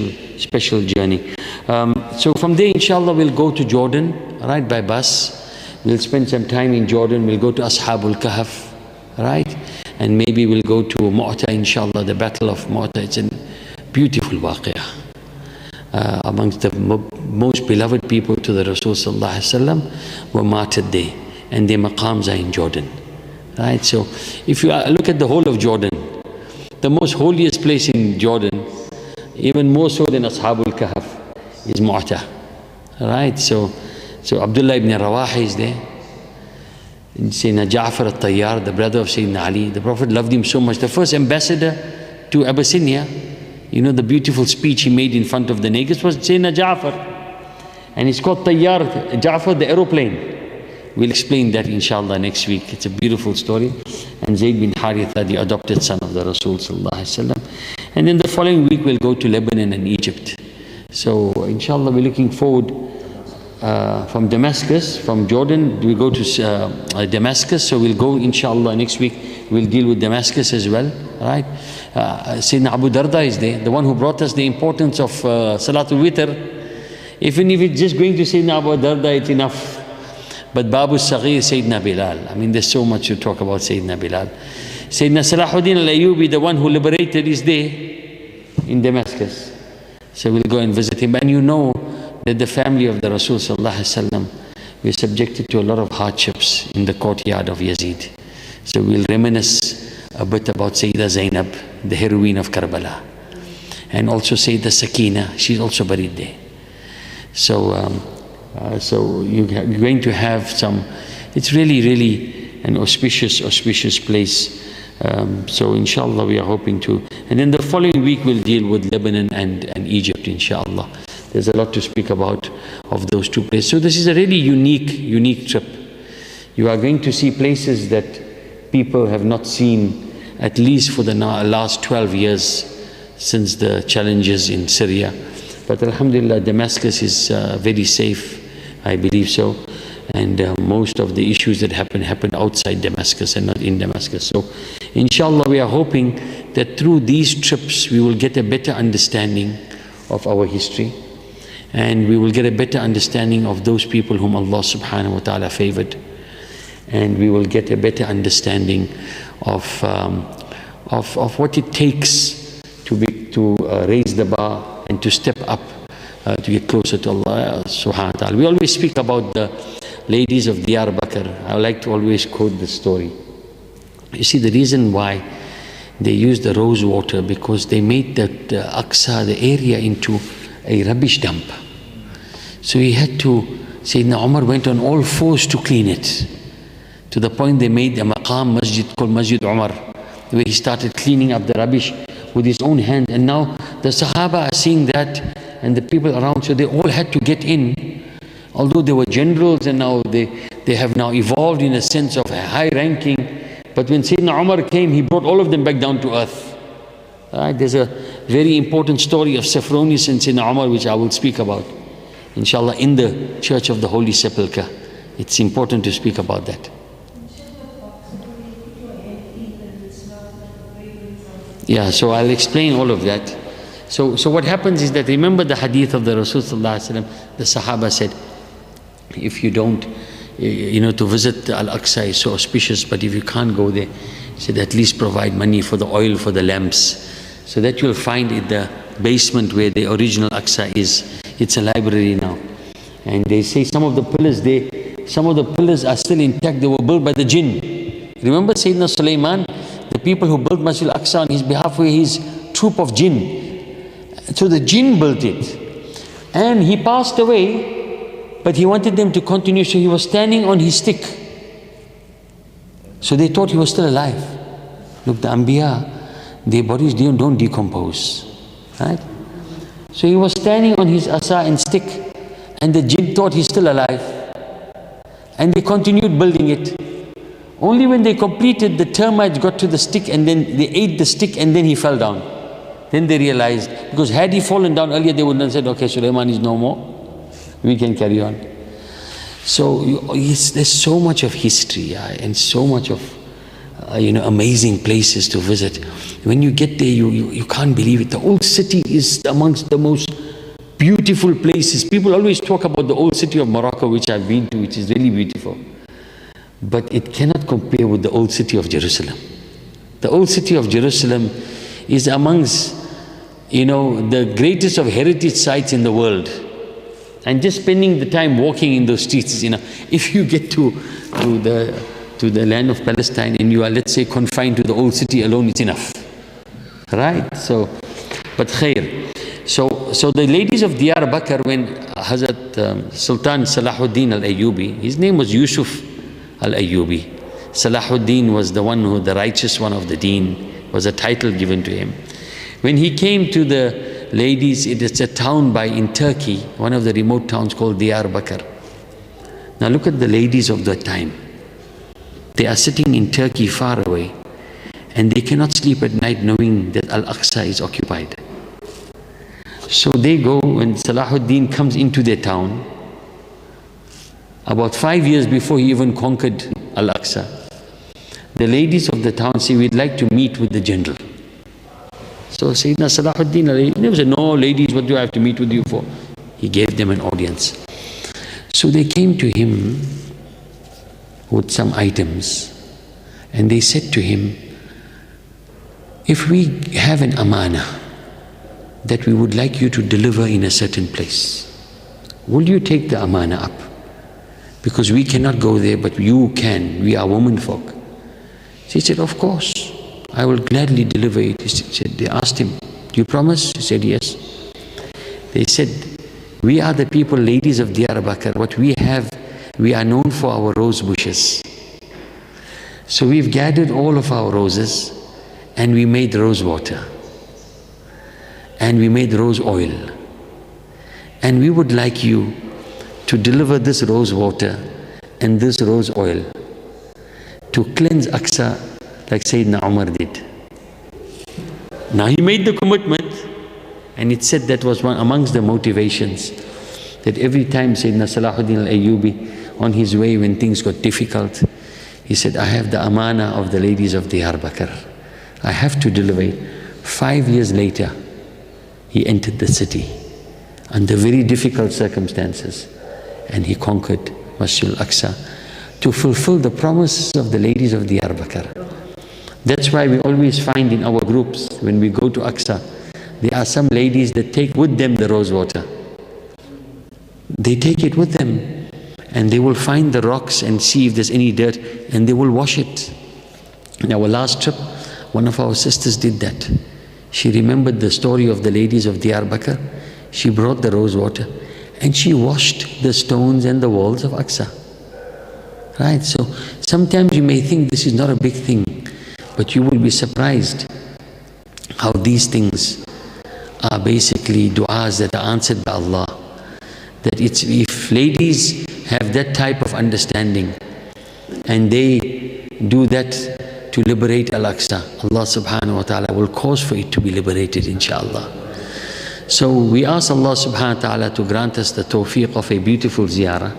journey. So from there, inshallah, we'll go to Jordan, all right, by bus. We'll spend some time in Jordan. We'll go to Ashabul Kahf, right? And maybe we'll go to Mu'ta, inshallah, the Battle of Mu'ta. It's a beautiful waqiyah. Amongst the most beloved people to the Rasul sallallahu alaihi wasallam were martyred there, and their maqams are in Jordan, right? So if you look at the whole of Jordan, the most holiest place in Jordan, even more so than Ashabul Kahf, is Mu'ta, right? So Abdullah ibn Rawaha is there. Sayyidina Ja'far al-Tayyar, the brother of Sayyidina Ali, the Prophet loved him so much. The first ambassador to Abyssinia, you know, the beautiful speech he made in front of the natives was Sayyidina Ja'far. And it's called Tayyar, Ja'far the aeroplane. We'll explain that inshallah next week. It's a beautiful story. And Zayd bin Haritha, the adopted son of the Rasul sallallahu alaihi wasallam. And then the following week we'll go to Lebanon and Egypt. So inshallah we're looking forward from Damascus, from Jordan, we go to Damascus. So we'll go inshallah next week. We'll deal with Damascus as well, right? Sayyidina Abu Darda is there, the one who brought us the importance of Salatul Witr. Even if it's just going to Sayyidina Abu Darda, it's enough. But Babu Saghir, Sayyidina Bilal. I mean, there's so much to talk about Sayyidina Bilal. Sayyidina Salahuddin al-Ayyubi, the one who liberated, is there in Damascus. So we'll go and visit him. And you know that the family of the Rasul sallallahu alaihi wasallam were subjected to a lot of hardships in the courtyard of Yazid. So we'll reminisce a bit about Sayyidah Zainab, the heroine of Karbala. And also Sayyidah Sakina, she's also buried there. So you're going to have some, it's really an auspicious place. So inshallah we are hoping to, and then the following week we'll deal with Lebanon and Egypt, inshallah. There's a lot to speak about of those two places. So this is a really unique trip. You are going to see places that people have not seen, at least for the last 12 years since the challenges in Syria. But alhamdulillah, Damascus is very safe, I believe so. And most of the issues that happen outside Damascus and not in Damascus. So inshallah we are hoping that through these trips we will get a better understanding of our history, and we will get a better understanding of those people whom Allah subhanahu wa ta'ala favored, and we will get a better understanding of what it takes to raise the bar and to step up to get closer to Allah subhanahu wa ta'ala. We always speak about the ladies of Diyar Bakr. I like to always quote the story. You see, the reason why they used the rose water, because they made the Aqsa, the area, into a rubbish dump. So he had to, Sayyidina Umar went on all fours to clean it, to the point they made a maqam masjid called Masjid Umar, where he started cleaning up the rubbish with his own hand. And now the Sahaba are seeing that, and the people around, so they all had to get in. Although they were generals, and now they have now evolved in a sense of high ranking. But when Sayyidina Umar came, he brought all of them back down to earth. There's a very important story of Saffronis and Sayyidina Umar, which I will speak about, inshallah, in the Church of the Holy Sepulchre. It's important to speak about that. Yeah, so I'll explain all of that. So what happens is that, remember the hadith of the Rasul sallallahu alaihi wasallam, the Sahaba said, if you don't, to visit Al-Aqsa is so auspicious, but if you can't go there, he said, at least provide money for the oil for the lamps. So that you'll find in the basement where the original Aqsa is. It's a library now. And they say some of the pillars are still intact. They were built by the jinn. Remember Sayyidina Sulaiman? The people who built Masjid Al-Aqsa on his behalf were his troop of jinn. So the jinn built it. And he passed away, but he wanted them to continue, so he was standing on his stick. So they thought he was still alive. Look, the Anbiya, their bodies don't decompose. Right? So he was standing on his asa and stick, and the jinn thought he's still alive. And they continued building it. Only when they completed, the termites got to the stick, and then they ate the stick, and then he fell down. Then they realized, because had he fallen down earlier, they would have said, okay, Sulaiman is no more, we can carry on. So there's so much of history, and so much of amazing places to visit. When you get there, you can't believe it. The old city is amongst the most beautiful places. People always talk about the old city of Morocco, which I've been to, which is really beautiful. But it cannot compare with the old city of Jerusalem. The old city of Jerusalem is amongst, the greatest of heritage sites in the world. And just spending the time walking in those streets, if you get to the land of Palestine and you are, let's say, confined to the old city alone, it's enough. Right? So, but khair. So the ladies of Diyarbakr, when Hazrat Sultan Salahuddin Al-Ayyubi, his name was Yusuf Al-Ayyubi. Salahuddin was the righteous one of the deen, was a title given to him. When he came to the ladies, it is a town in Turkey, one of the remote towns called Diyarbakr. Now look at the ladies of that time. They are sitting in Turkey far away, and they cannot sleep at night knowing that Al-Aqsa is occupied. So they go, when Salahuddin comes into their town, about 5 years before he even conquered Al-Aqsa, the ladies of the town say, we'd like to meet with the general. So Sayyidina Salahuddin, he never said, no ladies, what do I have to meet with you for? He gave them an audience. So they came to him with some items, and they said to him, if we have an amana that we would like you to deliver in a certain place, will you take the amana up? Because we cannot go there, but you can. We are women folk. She said, of course, I will gladly deliver it. He said, they asked him, do you promise? He said, yes. They said, we are the people, ladies of Diyarbakr. What we have, we are known for our rose bushes. So we've gathered all of our roses, and we made rose water, and we made rose oil, and we would like you to deliver this rose water and this rose oil to cleanse Aqsa like Sayyidina Umar did. Now he made the commitment, and it said that was one amongst the motivations, that every time Sayyidina Salahuddin Al-Ayyubi, on his way when things got difficult, he said, I have the amana of the ladies of Diyarbakr. I have to deliver it. 5 years later, he entered the city under very difficult circumstances, and he conquered Masjid Al-Aqsa to fulfill the promises of the ladies of Diyarbakr. That's why we always find in our groups, when we go to Aqsa, there are some ladies that take with them the rose water. They take it with them, and they will find the rocks and see if there's any dirt, and they will wash it. In our last trip, one of our sisters did that. She remembered the story of the ladies of Diyarbakr. She brought the rose water, and she washed the stones and the walls of Aqsa. Right? So sometimes you may think this is not a big thing, but you will be surprised how these things are basically du'as that are answered by Allah. That if ladies have that type of understanding, and they do that to liberate Al-Aqsa, Allah subhanahu wa ta'ala will cause for it to be liberated, inshaAllah. So we ask Allah subhanahu wa ta'ala to grant us the tawfiq of a beautiful ziyarah,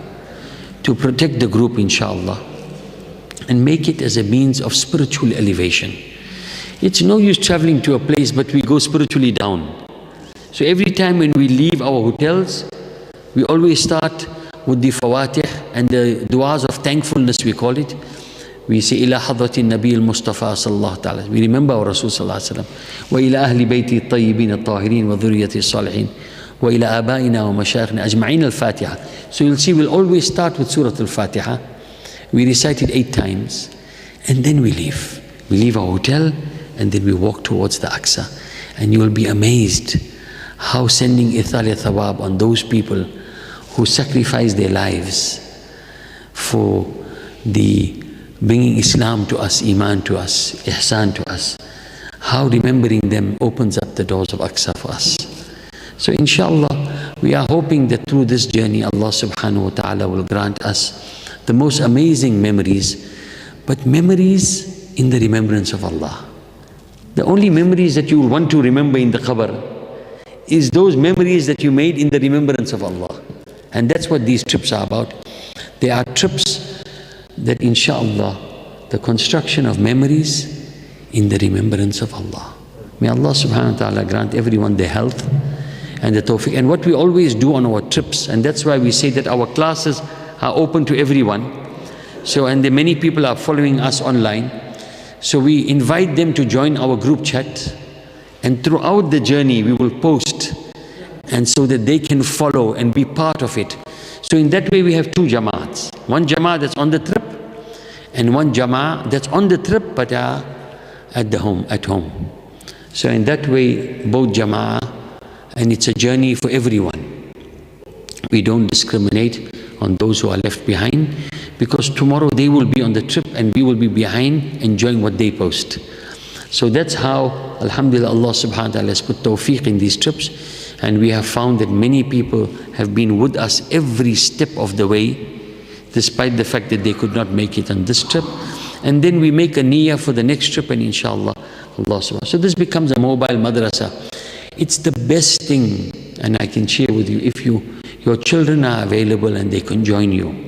to protect the group, inshaAllah, and make it as a means of spiritual elevation. It's no use traveling to a place but we go spiritually down. So every time when we leave our hotels, we always start with the fawatih and the du'as of thankfulness, we call it. We say, ila hadrati nabi al-Mustafa sallallahu ta'ala. We remember our Rasul sallallahu alayhi wa sallam. Wa ila ahli bayti at-tayyibin at-tahirin wa dhurriyyati as-salihin. Wa ila abaina wa mashayikhina ajma'in al-Fatiha. So you'll see we'll always start with Surah al-Fatiha. We recite it 8 times, and then we leave. We leave our hotel and then we walk towards the Aqsa. And you will be amazed how sending ithal thawab on those people who sacrifice their lives for the bringing Islam to us, Iman to us, Ihsan to us, how remembering them opens up the doors of Aqsa for us. So inshallah, we are hoping that through this journey, Allah subhanahu wa ta'ala will grant us the most amazing memories, but memories in the remembrance of Allah. The only memories that you will want to remember in the qabr is those memories that you made in the remembrance of Allah. And that's what these trips are about. They are trips that inshallah, the construction of memories in the remembrance of Allah. May Allah subhanahu wa ta'ala grant everyone their health and the tawfiq. And what we always do on our trips, and that's why we say that our classes are open to everyone. So, and the many people are following us online. So we invite them to join our group chat, and throughout the journey we will post, and so that they can follow and be part of it. So in that way we have two jama'ats. One jama'at that's on the trip, and one jama'at that's on the trip but are at home. So in that way, both jama'ah, and it's a journey for everyone. We don't discriminate on those who are left behind, because tomorrow they will be on the trip and we will be behind enjoying what they post. So that's how, alhamdulillah, Allah subhanahu wa ta'ala has put tawfiq in these trips, and we have found that many people have been with us every step of the way, despite the fact that they could not make it on this trip. And then we make a niyyah for the next trip, and inshallah, Allah subhanahu. So this becomes a mobile madrasa. It's the best thing, and I can share with you, if your children are available and they can join you,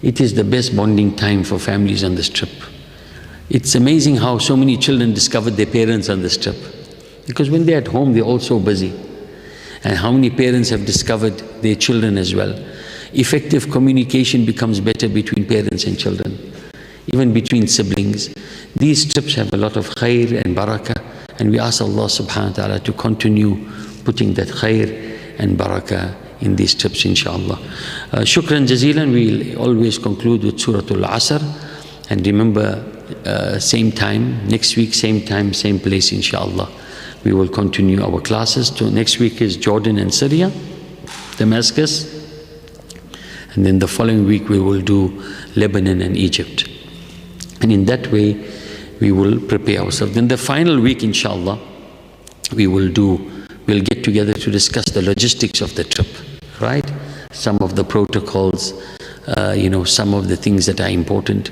it is the best bonding time for families on this trip. It's amazing how so many children discovered their parents on this trip, because when they're at home, they're all so busy. And how many parents have discovered their children as well. Effective communication becomes better between parents and children, even between siblings. These trips have a lot of khair and barakah, and we ask Allah subhanahu wa ta'ala to continue putting that khair and barakah in these trips, inshallah. Shukran jazeelan. We'll always conclude with Surah Al-Asr, and remember, same time, next week, same time, same place, inshallah. We will continue our classes. So next week is Jordan and Syria, Damascus, and then the following week we will do Lebanon and Egypt. And in that way, we will prepare ourselves. Then the final week, inshallah, we'll get together to discuss the logistics of the trip, right? Some of the protocols, some of the things that are important.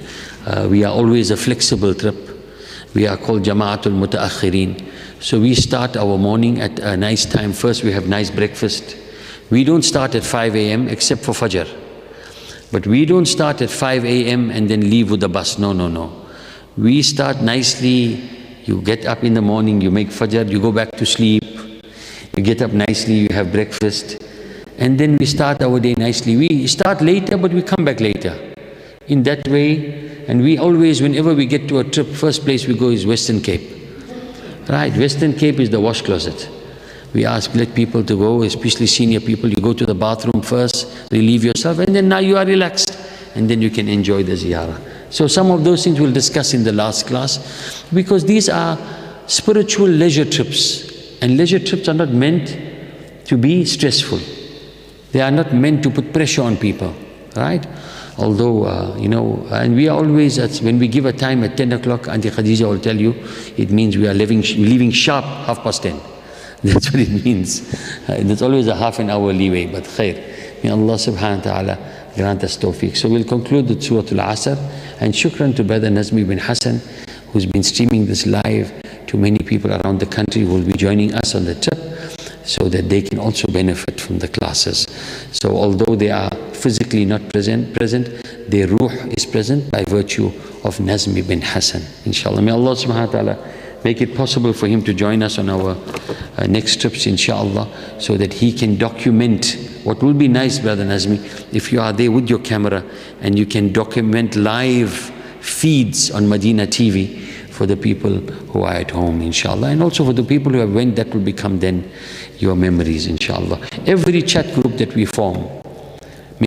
We are always a flexible trip. We are called Jama'atul Mutaakhirin. So we start our morning at a nice time. First we have nice breakfast. We don't start at 5 a.m. except for Fajr. But we don't start at 5 a.m. and then leave with the bus. No. We start nicely. You get up in the morning, you make Fajr, you go back to sleep. You get up nicely, you have breakfast. And then we start our day nicely. We start later, but we come back later. In that way, and we always, whenever we get to a trip, first place we go is Western Cape. Right, Western Cape is the wash closet. We let people to go, especially senior people, you go to the bathroom first, relieve yourself, and then now you are relaxed, and then you can enjoy the ziyarah. So some of those things we'll discuss in the last class, because these are spiritual leisure trips, and leisure trips are not meant to be stressful. They are not meant to put pressure on people, right? Although, and we are always, when we give a time at 10 o'clock, Auntie Khadija will tell you, it means we are leaving sharp 10:30. That's what it means. There's always a half an hour leeway, but khair. May Allah subhanahu wa ta'ala grant us tawfiq. So we'll conclude with Surah Al-Asr, and shukran to Brother Nazmi bin Hassan, who's been streaming this live to many people around the country who will be joining us on the trip, so that they can also benefit from the classes. So although they are physically not present, their ruh is present by virtue of Nazmi bin Hassan, inshallah. May Allah subhanahu wa ta'ala make it possible for him to join us on our next trips, inshallah, so that he can document. What will be nice, Brother Nazmi, if you are there with your camera and you can document live feeds on Madina TV for the people who are at home, inshallah, and also for the people who have went, that will become then your memories, inshallah. Every chat group that we form,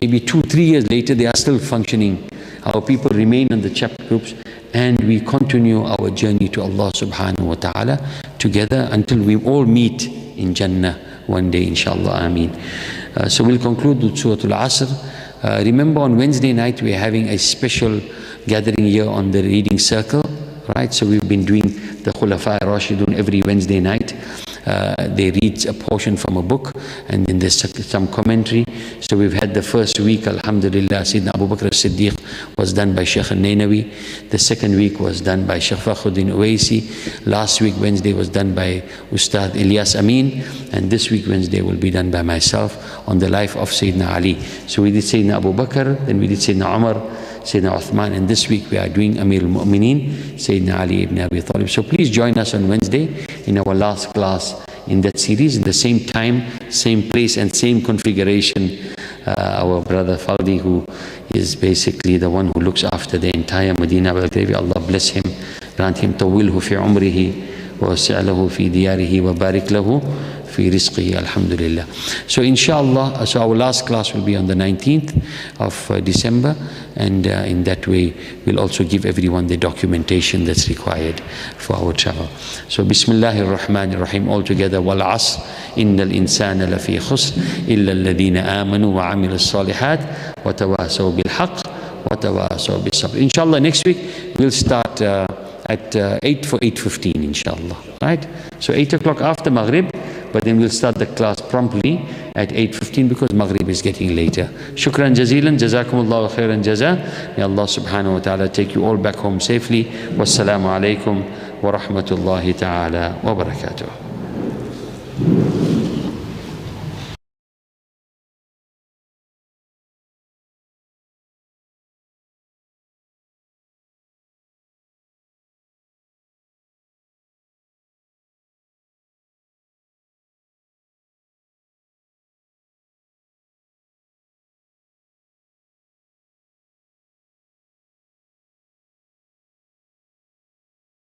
maybe 2-3 years later, they are still functioning. Our people remain on the chat groups, and we continue our journey to Allah subhanahu wa ta'ala together until we all meet in Jannah one day, inshallah. Ameen. So we'll conclude with Surah Al-Asr. Remember, on Wednesday night we are having a special gathering here on the reading circle, right? So we've been doing the Khulafa Rashidun every Wednesday night. They read a portion from a book, and then there's some commentary. So we've had the first week, alhamdulillah, Sayyidina Abu Bakr as-Siddiq was done by Shaykh al-Nainawi. The second week was done by Shaykh Fakhruddin Uwaisi. Last week, Wednesday, was done by Ustad Ilyas Amin. And this week, Wednesday, will be done by myself on the life of Sayyidina Ali. So we did Sayyidina Abu Bakr, then we did Sayyidina Umar, Sayyidina Uthman, and this week we are doing Amir al-Mu'mineen, Sayyidina Ali ibn Abi Talib. So please join us on Wednesday in our last class in that series, in the same time, same place and same configuration. Our brother Faldi, who is basically the one who looks after the entire Medina, Allah bless him, grant him tawilhu fi umrihi wa wasi'lahu fi diyarihi wa barik lahu fi rizqihi, alhamdulillah. So inshallah, so our last class will be on the 19th of December, and in that way we'll also give everyone the documentation that's required for our travel. So Bismillahir Rahmanir Rahim, all together. Wal asr innal insana lafi khusr illa alladhina amanu wa amilus salihat wa tawasaw bil haqq wa tawasaw bis sabr. Inshallah next week we'll start at 8 for 8:15, inshallah, right? So 8 o'clock after Maghrib, but then we'll start the class promptly at 8:15 because Maghrib is getting later. Shukran jazilan, jazakumullahu khairan jaza. May Allah subhanahu wa ta'ala take you all back home safely. Wassalamu alaikum wa rahmatullahi ta'ala wa barakatuh.